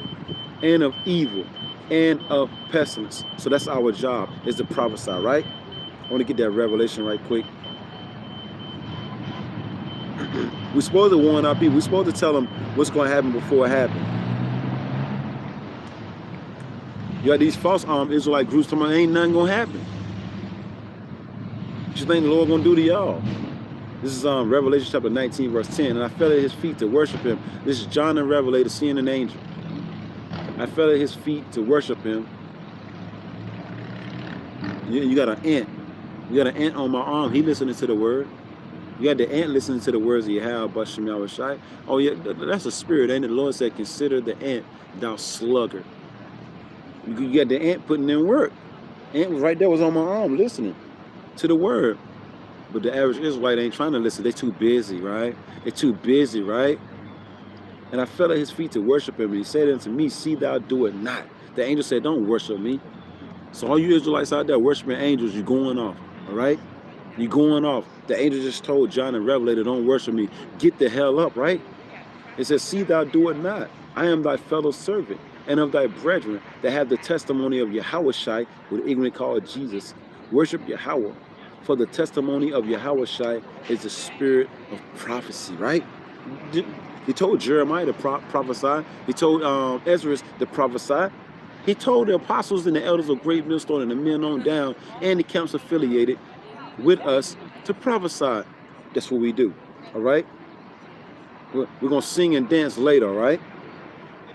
and of evil and of pestilence. So that's our job, is to prophesy, right? I want to get that revelation right quick. We're supposed to warn our people. We're supposed to tell them what's going to happen before it happens. You got these false Israelite groups talking about ain't nothing gonna happen. What you think the Lord gonna do to y'all? This is Revelation chapter 19, verse 10. And I fell at his feet to worship him. This is John the Revelator seeing an angel. I fell at his feet to worship him. You got an ant. You got an ant on my arm. He listening to the word. You got the ant listening to the words of Yahweh Bashem Yahushai. Oh yeah, that's a spirit, ain't it? The Lord said, consider the ant, thou sluggard. You got the ant putting in work. Ant was right there, was on my arm, listening to the word. But the average Israelite ain't trying to listen. They're too busy, right? They're too busy, right? And I fell at his feet to worship him. And he said unto me, see thou do it not. The angel said, don't worship me. So all you Israelites out there worshiping angels, you're going off, all right? You're going off. The angel just told John the Revelator, don't worship me. Get the hell up, right? It says, see thou do it not. I am thy fellow servant and of thy brethren that have the testimony of Yahushai, what ignorant called Jesus. Worship Yahweh. For the testimony of Yahushai is the spirit of prophecy, right? He told Jeremiah to prophesy. He told Ezra to prophesy. He told the apostles and the elders of Great Millstone and the men on down and the camps affiliated with us to prophesy. That's what we do, all right? We're going to sing and dance later, all right?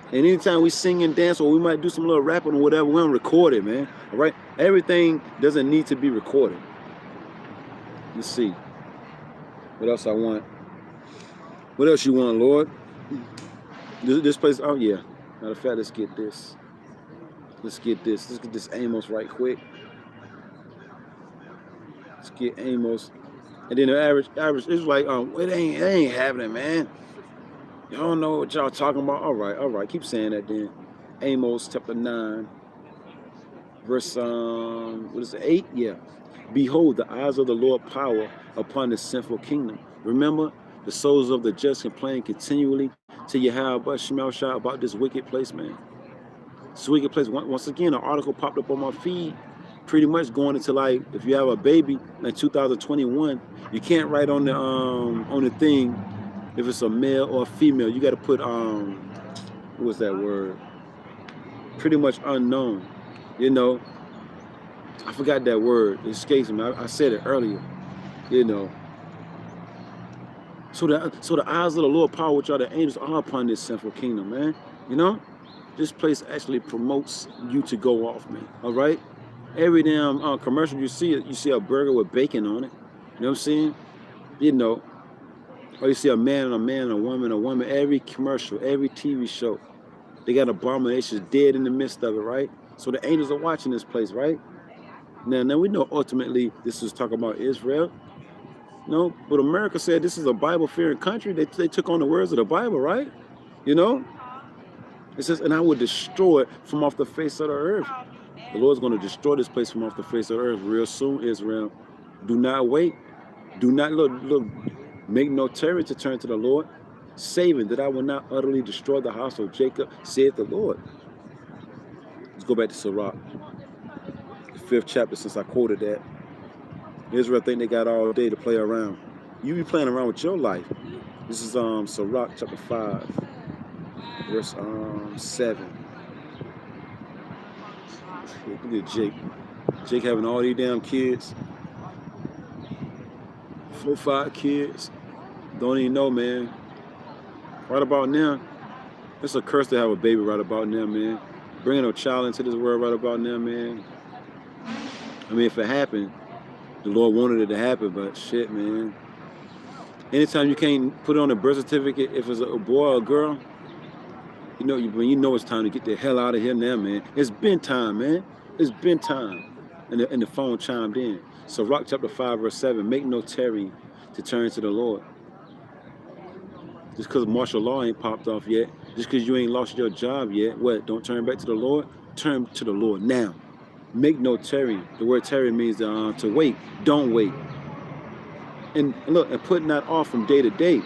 And anytime we sing and dance, or we might do some little rapping or whatever, we don't record it, man, all right? Everything doesn't need to be recorded. Let's see. What else I want? What else you want, Lord? This place, oh yeah. Matter of fact, let's get this. Let's get this. Let's get this Amos right quick. Let's get Amos. And then the average is like, it ain't happening, man. Y'all don't know what y'all talking about. All right. Keep saying that then. Amos chapter 9. Verse, what is it, 8? Yeah. Behold, the eyes of the Lord power upon the sinful kingdom. Remember, the souls of the just complain continually to Yahweh Bashem Yahushai about this wicked place, man. This wicked place. Once again, an article popped up on my feed, pretty much going into like, if you have a baby in 2021, you can't write on the thing if it's a male or a female. You got to put what was that word? Pretty much unknown. You know, I forgot that word. It escapes me. I said it earlier. You know. So the eyes of the Lord power, which are the angels, are upon this sinful kingdom, man. You know, this place actually promotes you to go off, man. All right. Every damn commercial you see a burger with bacon on it. You know what I'm saying? You know, or you see a man, a woman. Every commercial, every TV show, they got abominations dead in the midst of it, right? So the angels are watching this place, right? Now we know ultimately this is talking about Israel. No, but America said this is a Bible-fearing country. They took on the words of the Bible, right? You know? It says, and I will destroy it from off the face of the earth. The Lord's going to destroy this place from off the face of the earth real soon, Israel. Do not wait. Do not look. Make no tarry to turn to the Lord, saving that I will not utterly destroy the house of Jacob, saith the Lord. Let's go back to Sirach, the 5th chapter, since I quoted that. Israel think they got all day to play around. You be playing around with your life. This is Sirach chapter 5, verse 7. Look at Jake. Jake having all these damn kids. 4, 5 kids. Don't even know, man. Right about now, it's a curse to have a baby right about now, man. Bringing a child into this world right about now, man. I mean, if it happened, the Lord wanted it to happen, but shit, man. Anytime you can't put on a birth certificate if it's a boy or a girl, you know it's time to get the hell out of here now, man. It's been time, man. It's been time. And the phone chimed in. So Sirach chapter 5, verse 7, make no tarrying to turn to the Lord. Just because martial law ain't popped off yet, just because you ain't lost your job yet, what, don't turn back to the Lord? Turn to the Lord now. Make no tarrying. The word tarry means to wait. Don't wait. And look, and putting that off from day to day.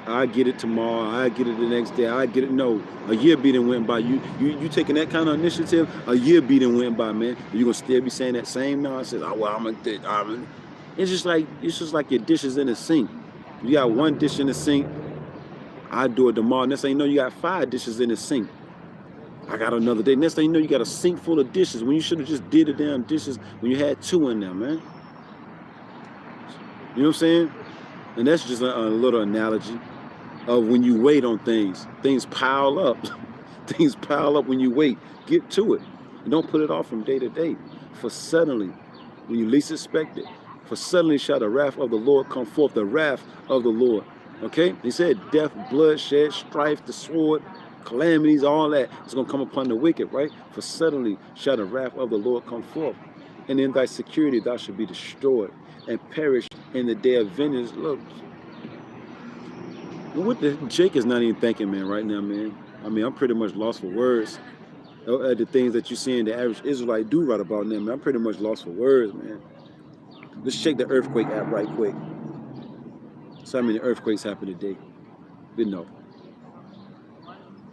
I get it tomorrow. I get it the next day. I get it. No, a year beating went by. You taking that kind of initiative? A year beating went by, man. You gonna still be saying that same nonsense? Oh well, it's just like your dishes in the sink. You got one dish in the sink. I do it tomorrow. Next thing you know, you got 5 dishes in the sink. I got another day. Next thing you know, you got a sink full of dishes when you should have just did the damn dishes when you had 2 in there, man. You know what I'm saying? And that's just a little analogy of when you wait on things. Things pile up. Things pile up when you wait. Get to it. And don't put it off from day to day. For suddenly, when you least expect it, for suddenly shall the wrath of the Lord come forth. The wrath of the Lord. Okay? He said death, bloodshed, strife, the sword, calamities, all that is going to come upon the wicked, right? For suddenly shall the wrath of the Lord come forth. And in thy security thou shalt be destroyed and perish in the day of vengeance. Look, what the Jake is not even thinking, man, right now, man. I mean, I'm pretty much lost for words. The things that you see in the average Israelite do right about now, man, I'm pretty much lost for words, man. Let's check the earthquake app right quick. So how many earthquakes happened today? We know.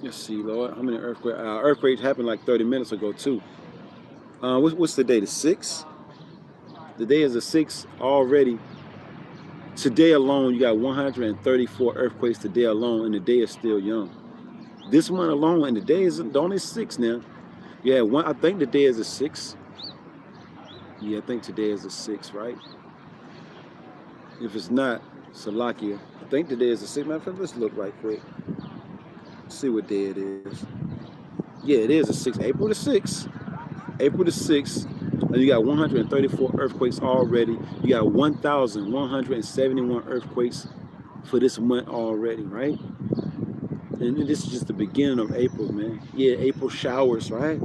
Let's see, Lord. How many earthquakes? Earthquakes happened like 30 minutes ago, too. What's the day? The 6th? The day is the 6th already. Today alone, you got 134 earthquakes today alone, and the day is still young. This month alone, and the day is only 6 now. Yeah, I think the day is the 6th. Yeah, I think today is the 6th, right? If it's not, Salakia. I think today is the 6th. Matter of fact, let's look right quick. See what day it is. Yeah, it is the 6th. April the 6th. April the 6th. And you got 134 earthquakes already. You got 1,171 earthquakes for this month already, right? And this is just the beginning of April, man. Yeah, April showers, right?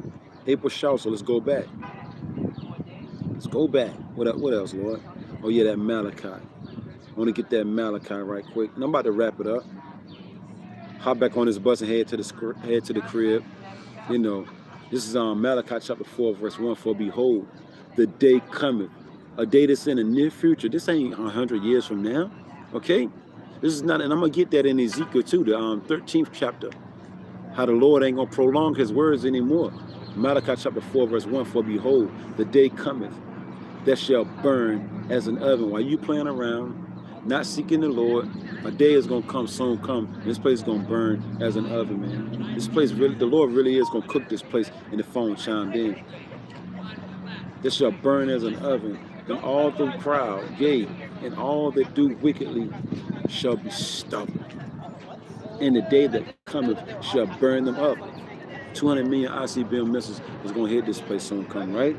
April showers. So let's go back. Let's go back. What else, Lord? Oh yeah, that Malachi. I want to get that Malachi right quick. And I'm about to wrap it up. Hop back on this bus and head to the crib. You know, this is Malachi chapter 4, verse 1. For behold, the day cometh, a day that's in the near future. This ain't 100 years from now, okay? This is not, and I'm gonna get that in Ezekiel too, the 13th chapter. How the Lord ain't gonna prolong His words anymore. Malachi chapter 4, verse 1. For behold, the day cometh that shall burn as an oven. While you playing around, not seeking the Lord, a day is gonna come, soon come. This place is gonna burn as an oven, man. This place really, the Lord really is gonna cook this place. And the phone chimed in. This shall burn as an oven, and all the proud, yea, and all that do wickedly shall be stubble. And the day that cometh shall burn them up. 200 million ICBM missiles is gonna hit this place soon come, right?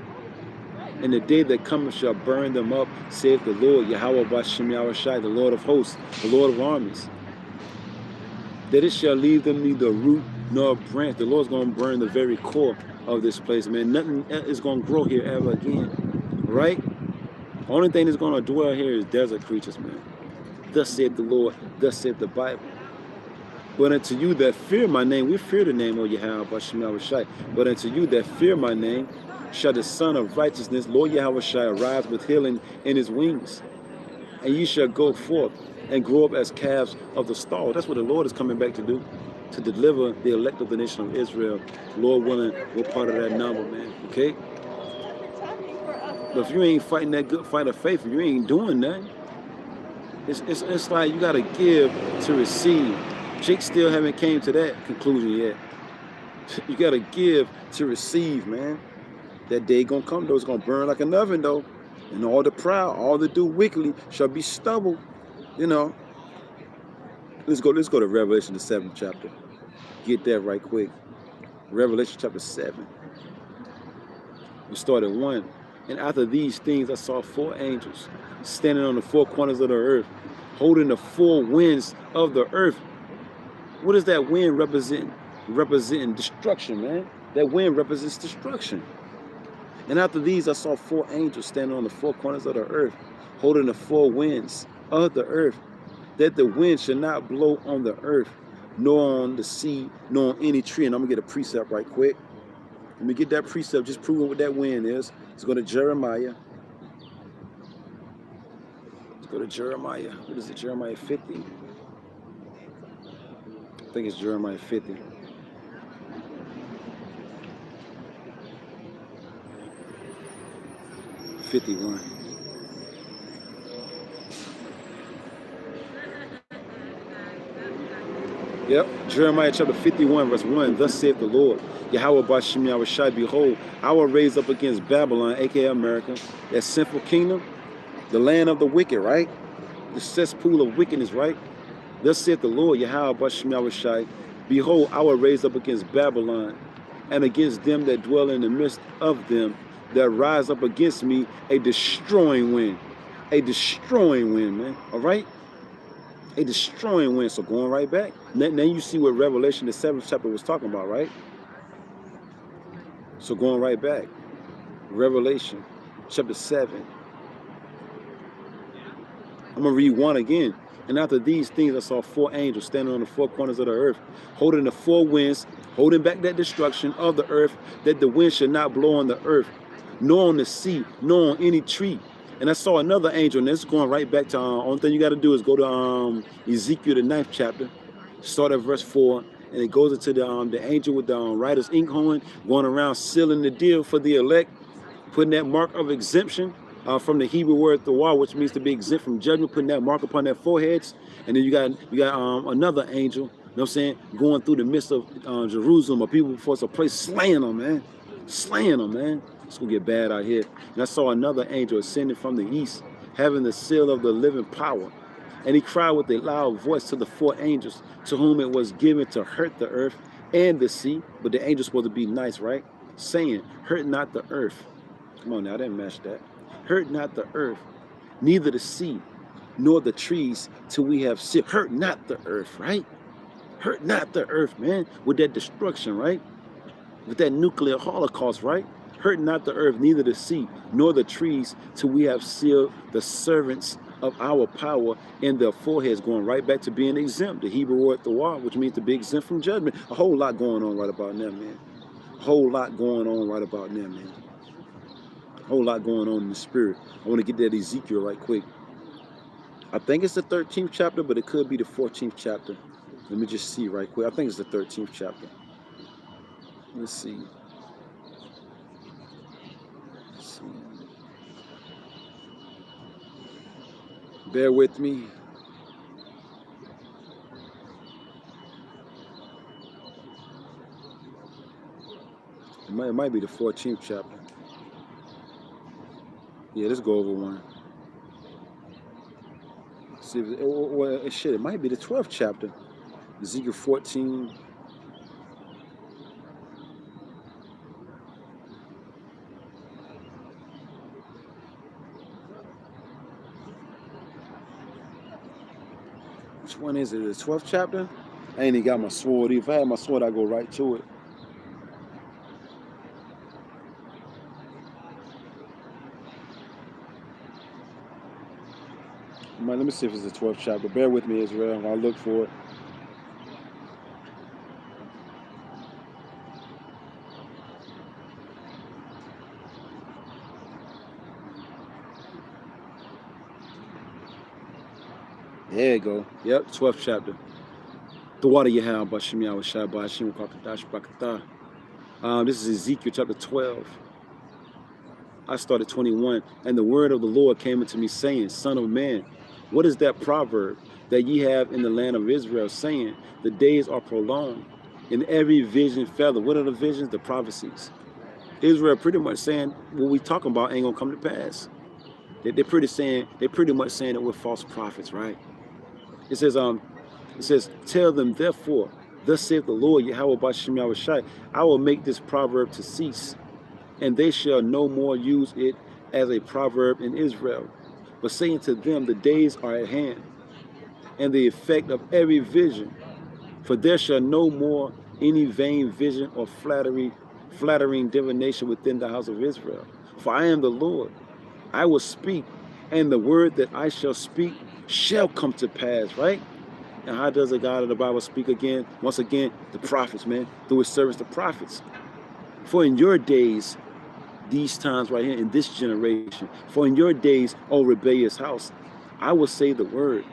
And the day that cometh shall burn them up, saith the Lord, Yahweh Bashem Yahushai, the Lord of hosts, the Lord of armies. That it shall leave them neither root nor a branch. The Lord's going to burn the very core of this place, man. Nothing is going to grow here ever again, right? Only thing that's going to dwell here is desert creatures, man. Thus saith the Lord, thus saith the Bible. But unto you that fear my name, we fear the name of Yahweh Bashem Yahushai. But unto you that fear my name, shall the Son of Righteousness, Lord Yahweh, arise with healing in His wings. And ye shall go forth and grow up as calves of the stall. That's what the Lord is coming back to do, to deliver the elect of the nation of Israel. Lord willing, we're part of that number, man, okay? But if you ain't fighting that good fight of faith, you ain't doing nothing. It's like you got to give to receive. Jake still haven't came to that conclusion yet. You got to give to receive, man. That day gonna come though, it's gonna burn like an oven though. And all the proud, all that do wickedly shall be stubble. You know. Let's go to Revelation the 7th chapter. Get that right quick. Revelation chapter 7. We start at 1. And after these things I saw 4 angels standing on the 4 corners of the earth, holding the 4 winds of the earth. What does that wind represent? Representing destruction, man. That wind represents destruction. And after these, I saw 4 angels standing on the 4 corners of the earth, holding the 4 winds of the earth, that the wind should not blow on the earth, nor on the sea, nor on any tree. And I'm going to get a precept right quick. Let me get that precept, just proving what that wind is. Let's go to Jeremiah. Let's go to Jeremiah. What is it, Jeremiah 50? I think it's Jeremiah 50. '51. Yep. Jeremiah chapter 51, verse 1. Thus saith the Lord, Yahweh Bashem Yahushai, behold, I will raise up against Babylon, aka America, that sinful kingdom, the land of the wicked, right? The cesspool of wickedness, right? Thus saith the Lord, Yahweh Bashem Yahushai, behold, I will raise up against Babylon, and against them that dwell in the midst of them, that rise up against me, a destroying wind. A destroying wind, man. All right? A destroying wind. So going right back. Now you see what Revelation, the 7th chapter, was talking about, right? So going right back. Revelation chapter 7. I'm going to read 1 again. And after these things I saw 4 angels standing on the 4 corners of the earth, holding the 4 winds, holding back that destruction of the earth, that the wind should not blow on the earth, nor on the sea, nor on any tree. And I saw another angel, and this is going right back to, only thing you got to do is go to Ezekiel, the 9th chapter, start at verse 4, and it goes into the angel with the writer's inkhorn, going around sealing the deal for the elect, putting that mark of exemption from the Hebrew word thawar, which means to be exempt from judgment, putting that mark upon their foreheads. And then you got another angel, you know what I'm saying, going through the midst of Jerusalem, or people before it's a place, slaying them, man. Slaying them, man. It's going to get bad out here. And I saw another angel ascending from the east, having the seal of the living power. And he cried with a loud voice to the 4 angels, to whom it was given to hurt the earth and the sea. But the angel's supposed to be nice, right? Saying, hurt not the earth. Come on now, I didn't match that. Hurt not the earth, neither the sea, nor the trees, till we have sinned. Hurt not the earth, right? Hurt not the earth, man, with that destruction, right? With that nuclear holocaust, right? Hurt not the earth, neither the sea, nor the trees, till we have sealed the servants of our power in their foreheads, going right back to being exempt. The Hebrew word thawar, which means to be exempt from judgment. A whole lot going on right about now, man. A whole lot going on right about now, man. A whole lot going on in the spirit. I want to get that Ezekiel right quick. I think it's the 13th chapter, but it could be the 14th chapter. Let me just see right quick. I think it's the 13th chapter. Let's see. Bear with me. It might be the 14th chapter. Yeah, let's go over one. See, it might be the 12th chapter. Ezekiel 14. Which one is it? The 12th chapter? I ain't even got my sword. If I had my sword, I'd go right to it. Let me see if it's the 12th chapter. Bear with me, Israel, while I look for it. There you go. Yep, 12th chapter. The water you have, Bashem Yahushai, Bashem Kakadash Bakata. This is Ezekiel chapter 12. I started 21. And the word of the Lord came unto me, saying, Son of man, what is that proverb that ye have in the land of Israel, saying, the days are prolonged, in every vision feather? What are the visions? The prophecies. Israel pretty much saying what we talking about ain't gonna come to pass. They're pretty much saying that we're false prophets, right? It says, tell them therefore, thus saith the Lord Yahweh Bashem Yahushai, I will make this proverb to cease, and they shall no more use it as a proverb in Israel, but saying to them, the days are at hand, and the effect of every vision, for there shall no more any vain vision or flattering divination within the house of Israel. For I am the Lord, I will speak, and the word that I shall speak shall come to pass, right? And how does the God of the Bible speak again? Once again, the prophets, man, through his servants, the prophets. For in your days, these times right here, in this generation, for in your days, O rebellious house, I will say the word,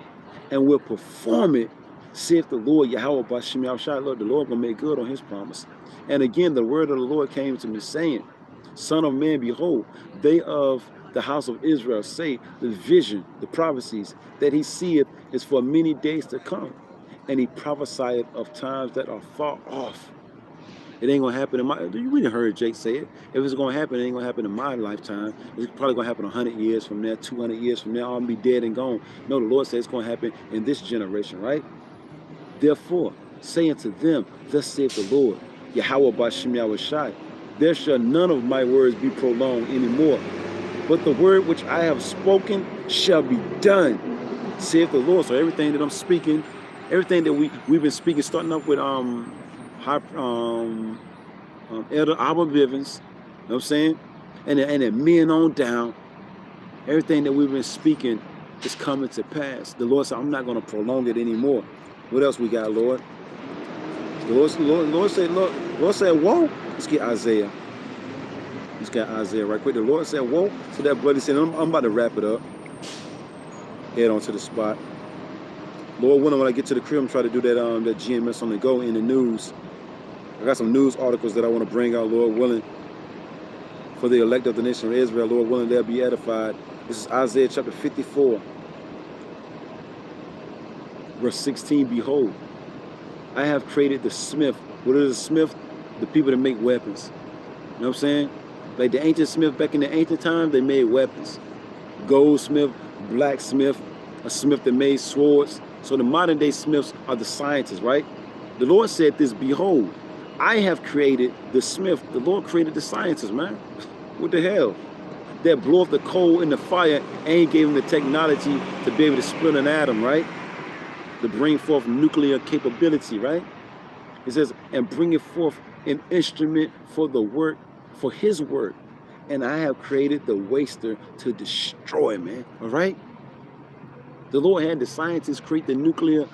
and will perform it, saith the Lord Yahweh Bashem Yahushai. Lord, the Lord will make good on his promise. And again, the word of the Lord came to me, saying, Son of man, behold, they of the house of Israel say, the vision, the prophecies that he seeth is for many days to come. and he prophesied of times that are far off. It ain't gonna happen in my. We didn't heard Jake say it. If it's gonna happen, it ain't gonna happen in my lifetime. It's probably gonna happen 100 years from there, 200 years from there. I'll be dead and gone. No, the Lord says it's gonna happen in this generation, right? Therefore, say unto them, thus saith the Lord, Yahweh Bashem Yahushai, there shall none of my words be prolonged anymore, but the word which I have spoken shall be done, saith the Lord. So everything that I'm speaking, everything that we've been speaking, starting up with Elder Abba Bivens, you know what I'm saying? And then men on down, everything that we've been speaking is coming to pass. The Lord said, I'm not going to prolong it anymore. What else we got, Lord? The Lord said, whoa. Let's get Isaiah. Let's get Isaiah right quick. The Lord said, whoa. So that brother said, I'm about to wrap it up. Head on to the spot. Lord willing, when I get to the crib, I'm trying to do that that GMS on the go in the news. I got some news articles that I want to bring out, Lord willing, for the elect of the nation of Israel. Lord willing, they'll be edified. This is Isaiah chapter 54, verse 16. Behold, I have created the smith. What is a smith? The people that make weapons. You know what I'm saying? Like the ancient smith back in the ancient time, they made weapons. Goldsmith, blacksmith, a smith that made swords. So the modern day smiths are the scientists, right? The Lord said this, behold, I have created the smith. The Lord created the scientists, man. What the hell? That blow up the coal in the fire and gave them the technology to be able to split an atom, right? To bring forth nuclear capability, right? It says, and bring it forth an instrument for the work, for his work. And I have created the waster to destroy, man. All right? The Lord had the scientists create the nuclear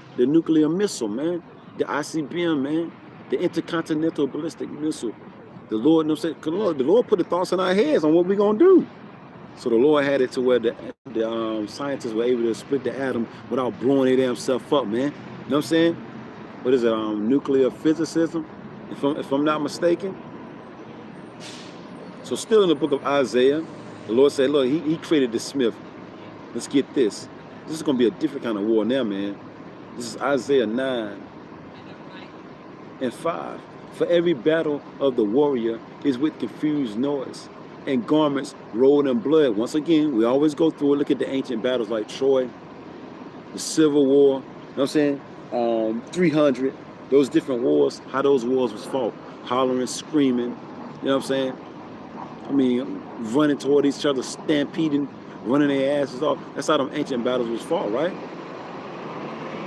missile, man. The ICBM, man. The intercontinental ballistic missile. The Lord, you know what I'm saying? The Lord put the thoughts in our heads on what we're gonna do. So the Lord had it to where the scientists were able to split the atom without blowing their damn self up, man. You know what I'm saying? What is it? Nuclear physicism, if I'm not mistaken. So still in the book of Isaiah, the Lord said, look, he created the smith. Let's get this. This is going to be a different kind of war now, man. This is Isaiah 9 and 5. For every battle of the warrior is with confused noise and garments rolled in blood. Once again, we always go through it. Look at the ancient battles like Troy, the Civil War, you know what I'm saying? 300, those different wars, how those wars was fought. Hollering, screaming, you know what I'm saying? I mean, running toward each other, stampeding, running their asses off. That's how them ancient battles was fought, right?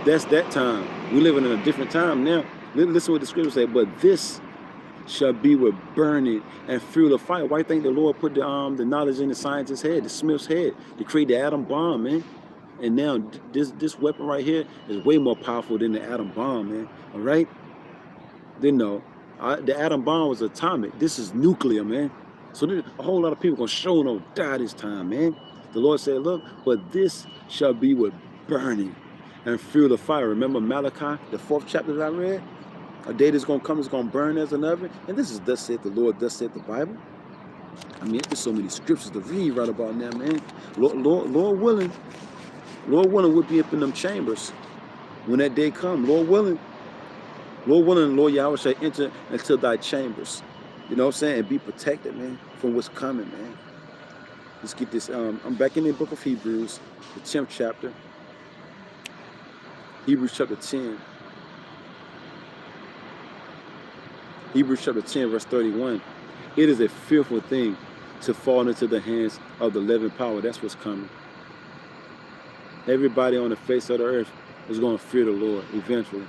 That's that time. We living in a different time now. Listen to what the scripture say. But this shall be with burning and fuel of fire. Why do you think the Lord put the knowledge in the scientist's head, the smith's head, to create the atom bomb, man? And now this weapon right here is way more powerful than the atom bomb, man. All right? Then no, the atom bomb was atomic. This is nuclear, man. So a whole lot of people gonna show no die this time, man. The Lord said, look, but this shall be with burning and fuel of fire. Remember Malachi, the 4th chapter that I read? A day that's gonna come is gonna burn as an oven. And this is thus saith the Lord, thus saith the Bible. I mean, there's so many scriptures to read right about now, man. Lord willing, we'll be up in them chambers when that day comes. Lord willing, Lord Yahweh shall enter into thy chambers. You know what I'm saying? And be protected, man, from what's coming, man. Let's get this. I'm back in the book of Hebrews, the 10th chapter. Hebrews chapter 10. Hebrews chapter 10, verse 31. It is a fearful thing to fall into the hands of the living power. That's what's coming. Everybody on the face of the earth is going to fear the Lord eventually.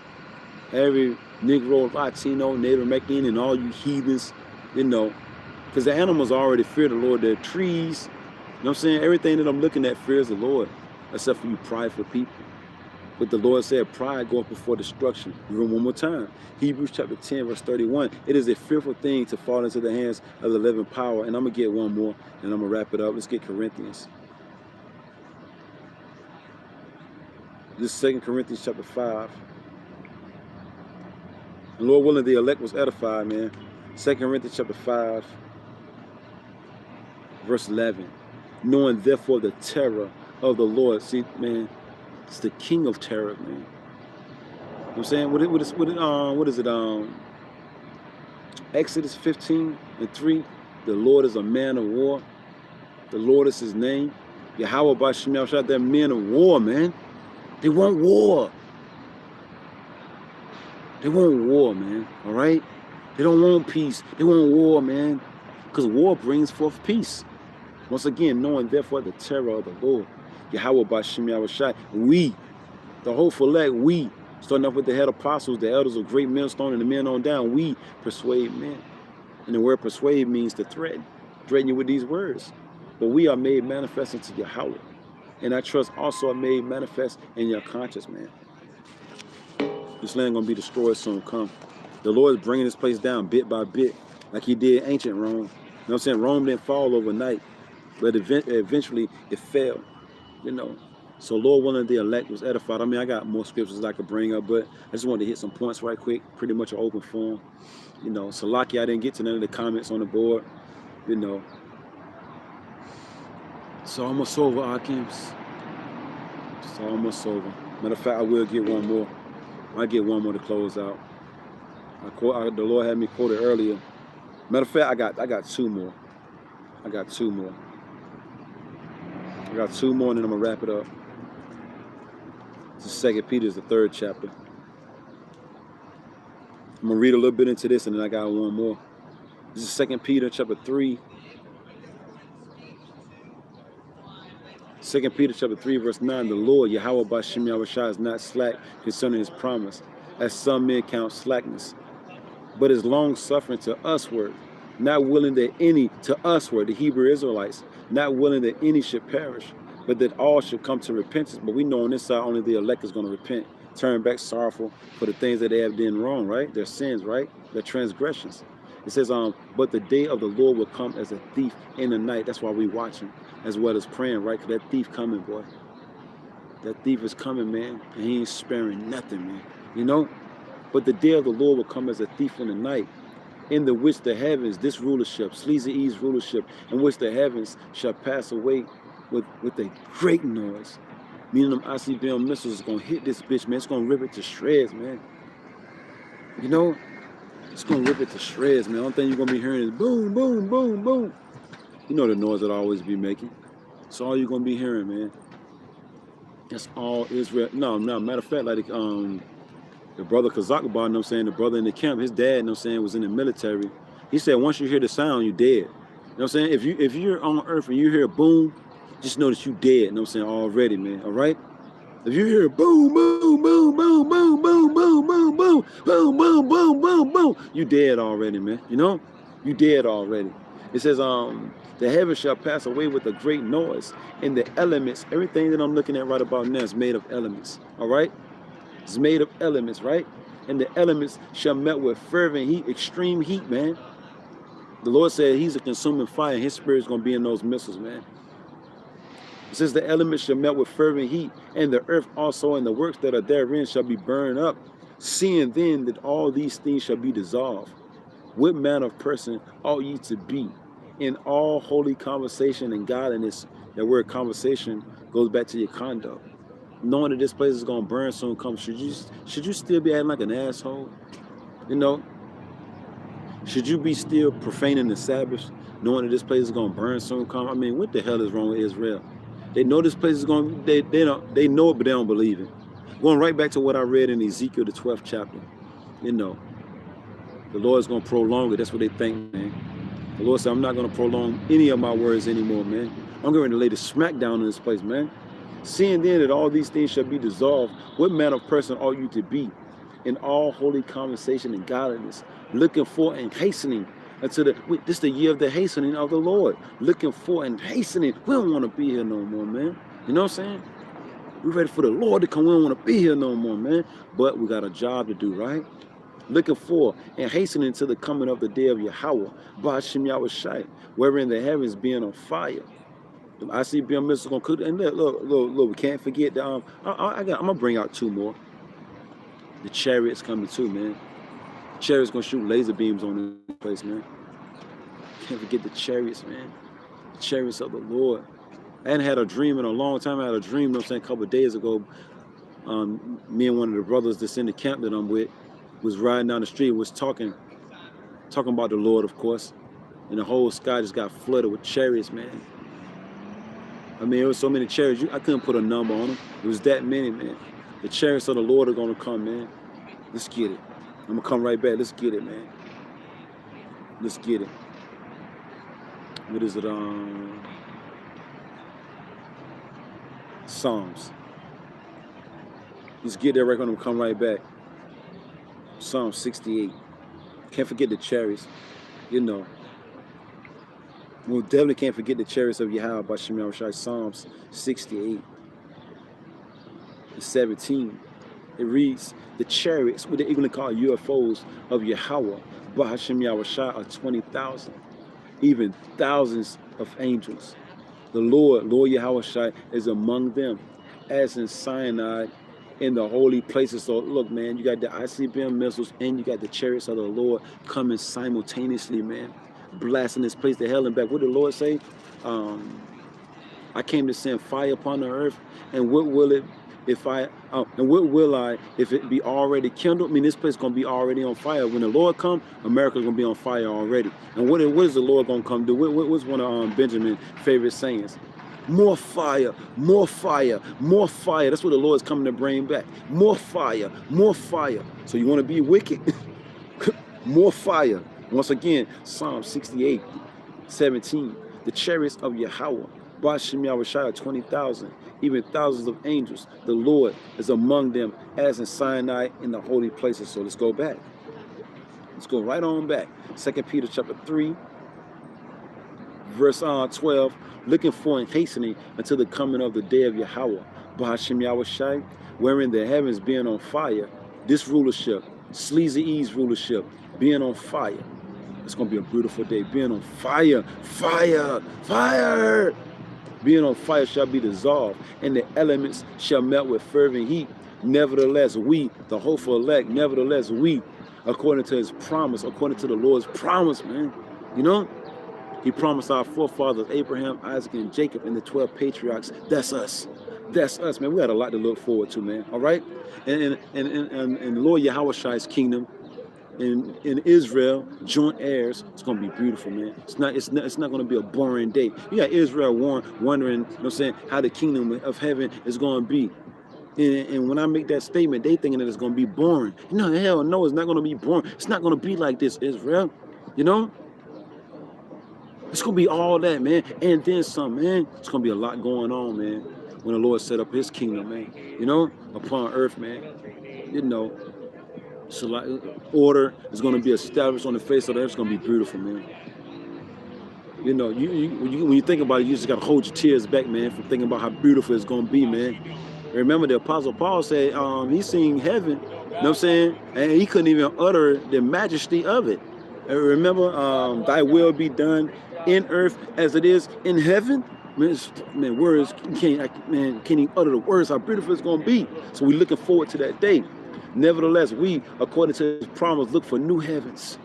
Every Negro, Latino, Native American, and all you heathens, you know, because the animals already fear the Lord. The trees, you know what I'm saying? Everything that I'm looking at fears the Lord, except for you prideful people. But the Lord said, pride goeth before destruction. Even one more time. Hebrews chapter 10, verse 31. It is a fearful thing to fall into the hands of the living power. And I'm going to get one more, and I'm going to wrap it up. Let's get Corinthians. This is 2 Corinthians chapter 5. And Lord willing, the elect was edified, man. 2 Corinthians chapter 5, verse 11. Knowing therefore the terror of the Lord. See, man, it's the king of terror, man. You know what I'm saying? What is it? Exodus 15:3. The Lord is a man of war. The Lord is his name. Yahweh Bashim Yahushua, they're men of war, man. They want war. They want war, man. All right? They don't want peace. They want war, man. Because war brings forth peace. Once again, knowing therefore the terror of the Lord. Yahweh Bashim Yahushua. We, the whole select, we, starting off with the head apostles, the elders of great millstone, and the men on down, we persuade men. And the word persuade means to threaten. Threaten you with these words. But we are made manifest into Yahweh. And I trust also are made manifest in your conscience, man. This land gonna be destroyed soon come. The Lord is bringing this place down bit by bit, like he did ancient Rome. You know what I'm saying? Rome didn't fall overnight, but eventually it fell, you know. So Lord willing, the elect was edified. I mean, I got more scriptures I could bring up, but I just wanted to hit some points right quick, pretty much an open forum. You know, Salaki, I didn't get to none of the comments on the board, you know. So almost over, Akims. It's almost over. Matter of fact, I will get one more. I get one more to close out. The Lord had me quoted earlier. Matter of fact, I got two more. I got two more, and then I'm gonna wrap it up. This is 2 Peter, is the 3rd chapter. I'm gonna read a little bit into this, and then I got one more. This is 2 Peter chapter 3. 2 Peter chapter 3, verse 9, the Lord, Yahweh Bashim Yahushua, is not slack concerning his promise, as some men count slackness, but is long-suffering to usward, not willing that any, to usward, the Hebrew Israelites, not willing that any should perish, but that all should come to repentance. But we know on this side, only the elect is going to repent, turn back sorrowful for the things that they have done wrong, right? Their sins, right? Their transgressions. It says, but the day of the Lord will come as a thief in the night. That's why we watching, as well as praying, right? Because that thief coming, boy. That thief is coming, man. And he ain't sparing nothing, man. You know? But the day of the Lord will come as a thief in the night, in the which the heavens, this rulership, Sleazy E's rulership, in which the heavens shall pass away with a great noise. Meaning them ICBM missiles is going to hit this bitch, man. It's going to rip it to shreds, man. You know? It's going to rip it to shreds, man. The only thing you're going to be hearing is boom, boom, boom, boom. You know the noise it always be making. That's all you're going to be hearing, man. That's all Israel. No, matter of fact, like the brother Kazakbar, you know what I'm saying, the brother in the camp, his dad, you know what I'm saying, was in the military. He said once you hear the sound, you dead. You know what I'm saying? If you're on earth and you hear boom, just know that you dead, you know what I'm saying, already, man. All right? If you hear boom, boom, boom, boom, boom, boom, boom, boom, boom, boom, boom, boom, boom, boom, you dead already, man. You know? You dead already. It says, the heavens shall pass away with a great noise, and the elements, everything that I'm looking at right about now is made of elements. All right? It's made of elements, right? And the elements shall melt with fervent heat, extreme heat, man. The Lord said he's a consuming fire, and his spirit's going to be in those missiles, man. It says the elements shall melt with fervent heat, and the earth also and the works that are therein shall be burned up. Seeing then that all these things shall be dissolved, what manner of person ought ye to be in all holy conversation and godliness? That word conversation goes back to your conduct. Knowing that this place is going to burn soon come, should you still be acting like an asshole? You know? Should you be still profaning the Sabbath, knowing that this place is going to burn soon come? I mean, what the hell is wrong with Israel? They know this place is going to, they know it, but they don't believe it. Going right back to what I read in Ezekiel, the 12th chapter. You know, the Lord is going to prolong it. That's what they think, man. The Lord said, I'm not going to prolong any of my words anymore, man. I'm going to lay the smack down in this place, man. Seeing then that all these things shall be dissolved, what manner of person ought you to be in all holy conversation and godliness, looking for and hastening until this is the year of the hastening of the Lord. Looking for and hastening. We don't want to be here no more, man. You know what I'm saying? We're ready for the Lord to come. We don't want to be here no more, man. But we got a job to do, right? Looking for and hastening to the coming of the day of Yahweh, Ba'ashim Yahushai, wherein the heavens being on fire. I see BM missiles gonna cook. And look, we can't forget that. I'm gonna bring out two more. The chariots coming too, man. Chariots gonna shoot laser beams on this place, man. Can't forget the chariots, man. The chariots of the Lord. I hadn't had a dream in a long time. I had a dream, you know what I'm saying, a couple of days ago. Me and one of the brothers that's in the camp that I'm with was riding down the street, was talking about the Lord, of course, and the whole sky just got flooded with chariots, man. I mean, there was so many chariots, I couldn't put a number on them. It was that many, man. The chariots of the Lord are gonna come, man. Let's get it. I'm gonna come right back. Let's get it, man. Let's get it. What is it? Psalms. Let's get there right when I'm come right back. Psalm 68. Can't forget the chariots. You know. We definitely can't forget the chariots of Yahweh by Shem Yahushai. Psalms 68 and 17. It reads, the chariots, what they even call UFOs of Yahweh by Hashem Yahushai are 20,000, even thousands of angels. The Lord Yahushai is among them, as in Sinai, in the holy places. So look, man, you got the ICBM missiles and you got the chariots of the Lord coming simultaneously, man, blasting this place to hell and back. What did the Lord say? I came to send fire upon the earth, and what will it if I if it be already kindled? I mean, this place is gonna be already on fire. When the Lord come, America's gonna be on fire already. And what is the Lord gonna come do? What's one of Benjamin's favorite sayings? More fire, more fire, more fire. That's what the Lord's coming to bring back. More fire, more fire. So you want to be wicked? More fire. Once again, Psalm 68, 17. The chariots of Yahweh, by Shem Yahushai, 20,000, even thousands of angels. The Lord is among them, as in Sinai, in the holy places. So let's go back. Let's go right on back. 2 Peter chapter 3, verse 12. Looking for and hastening until the coming of the day of Yahweh, Bahashem Yahushai, wherein the heavens being on fire, this rulership, Sleazy E's rulership, being on fire. It's going to be a beautiful day. Being on fire, fire, fire. Being on fire shall be dissolved, and the elements shall melt with fervent heat. Nevertheless, we, the hopeful elect, nevertheless, we, according to his promise, according to the Lord's promise, man, you know, he promised our forefathers, Abraham, Isaac, and Jacob, and the 12 patriarchs. That's us. That's us, man. We got a lot to look forward to, man. All right? And Lord Yahushai's kingdom in Israel, joint heirs, it's going to be beautiful, man. It's not going to be a boring day. You got Israel wondering, you know what I'm saying, how the kingdom of heaven is going to be. And when I make that statement, they thinking that it's going to be boring. You know, hell no, it's not going to be boring. It's not going to be like this, Israel. You know? It's going to be all that, man. And then some, man. It's going to be a lot going on, man, when the Lord set up his kingdom, man. You know, upon earth, man. You know, it's a lot. Order is going to be established on the face of the earth. It's going to be beautiful, man. You know, when you think about it, you just got to hold your tears back, man, from thinking about how beautiful it's going to be, man. Remember, the Apostle Paul said he seen heaven, you know what I'm saying? And he couldn't even utter the majesty of it. And remember, thy will be done in earth as it is in heaven. Man, words can't even utter the words how beautiful it's gonna be. So we're looking forward to that day. Nevertheless, we, according to his promise, look for new heavens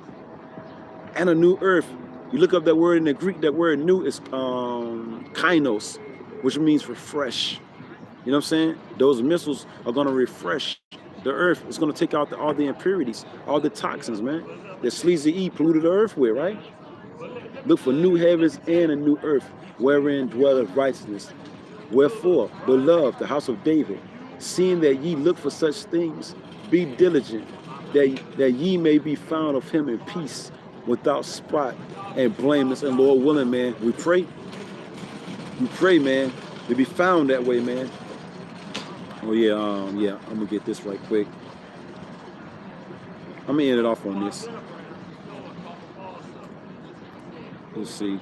and a new earth. You look up that word in the Greek. That word "new" is kainos, which means refresh. You know what I'm saying? Those missiles are gonna refresh the earth. It's gonna take out all the impurities, all the toxins, man, that Sleazy E polluted the earth with, right? Look for new heavens and a new earth, wherein dwelleth righteousness. Wherefore, beloved, the house of David, seeing that ye look for such things, be diligent, that ye may be found of him in peace, without spot and blameless. And Lord willing, man, we pray, man, to be found that way, man. Oh yeah, I'm gonna get this right quick. I'm gonna end it off on this. Let's see.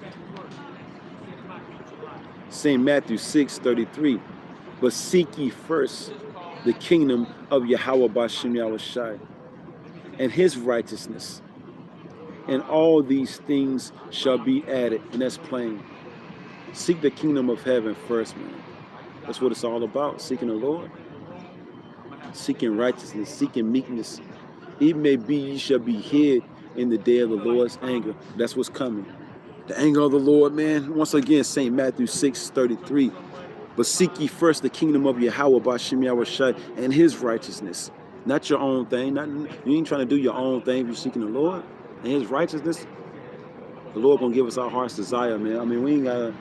St. Matthew 6:33. But seek ye first the kingdom of Yahweh Bashem Yahushai and his righteousness, and all these things shall be added. And that's plain. Seek the kingdom of heaven first, man. That's what it's all about. Seeking the Lord, seeking righteousness, seeking meekness. It may be ye shall be hid in the day of the Lord's anger. That's what's coming. The anger of the Lord, man. Once again, St. Matthew 6:33. But seek ye first the kingdom of Yahweh Bashim Yahushai and his righteousness. Not your own thing. You ain't trying to do your own thing if you're seeking the Lord and his righteousness. The Lord gonna give us our heart's desire, man. I mean, we ain't gotta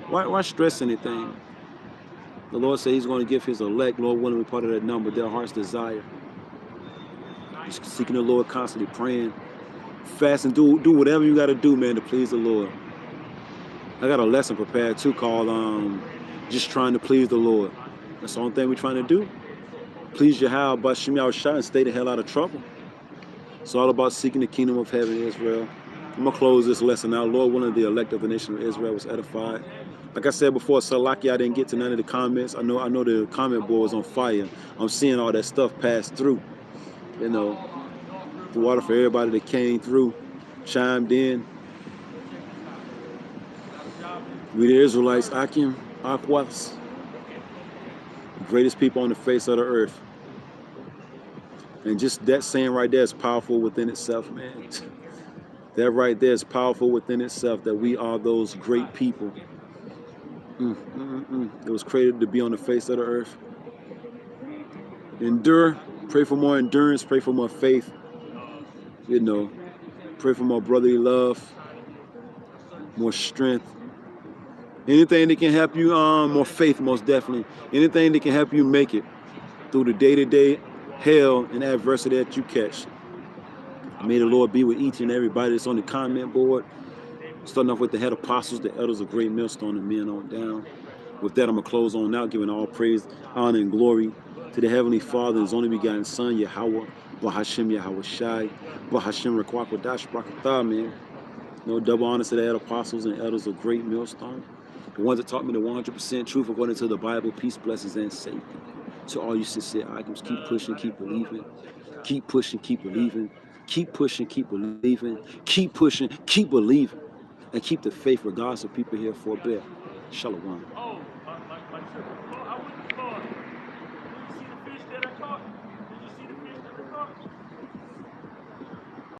why stress anything? The Lord said he's gonna give his elect, Lord willing, we part of that number, their heart's desire. Just seeking the Lord, constantly praying, fast, and do whatever you gotta do, man, to please the Lord. I got a lesson prepared too called just trying to please the Lord. That's the only thing we're trying to do. Please Yahweh Bashim Yahushai and stay the hell out of trouble. It's all about seeking the kingdom of heaven in Israel. I'm going to close this lesson out. Lord willing, the elect of the nation of Israel was edified. Like I said before, Salaki, I didn't get to none of the comments. I know the comment board was on fire. I'm seeing all that stuff pass through. You know, the water for everybody that came through, chimed in. We the Israelites, Akim, Akwas, the greatest people on the face of the earth. And just that saying right there is powerful within itself, man. That right there is powerful within itself, that we are those great people. It was created to be on the face of the earth. Endure, pray for more endurance, pray for more faith. You know, pray for more brotherly love, more strength. Anything that can help you, more faith, most definitely. Anything that can help you make it through the day-to-day hell and adversity that you catch. May the Lord be with each and everybody that's on the comment board. Starting off with the head apostles, the elders of Great Millstone, and men on down. With that, I'm going to close on out, giving all praise, honor, and glory to the Heavenly Father and His only begotten Son, Yahweh, Bahashim Yahushai, Bahashim Rekwakadash Brakatah, man. No double honor to the head apostles and elders of Great Millstone. The ones that taught me the 100% truth according to the Bible, peace, blessings, and safety. To all you sincere items, keep pushing, keep believing. Keep pushing, keep believing. Keep pushing, keep believing. Keep pushing, keep believing. And keep the faith regardless of people here for a bit. Shalom. Oh, I went to the bar. Did you see the fish that I caught? Did you see the fish that I caught?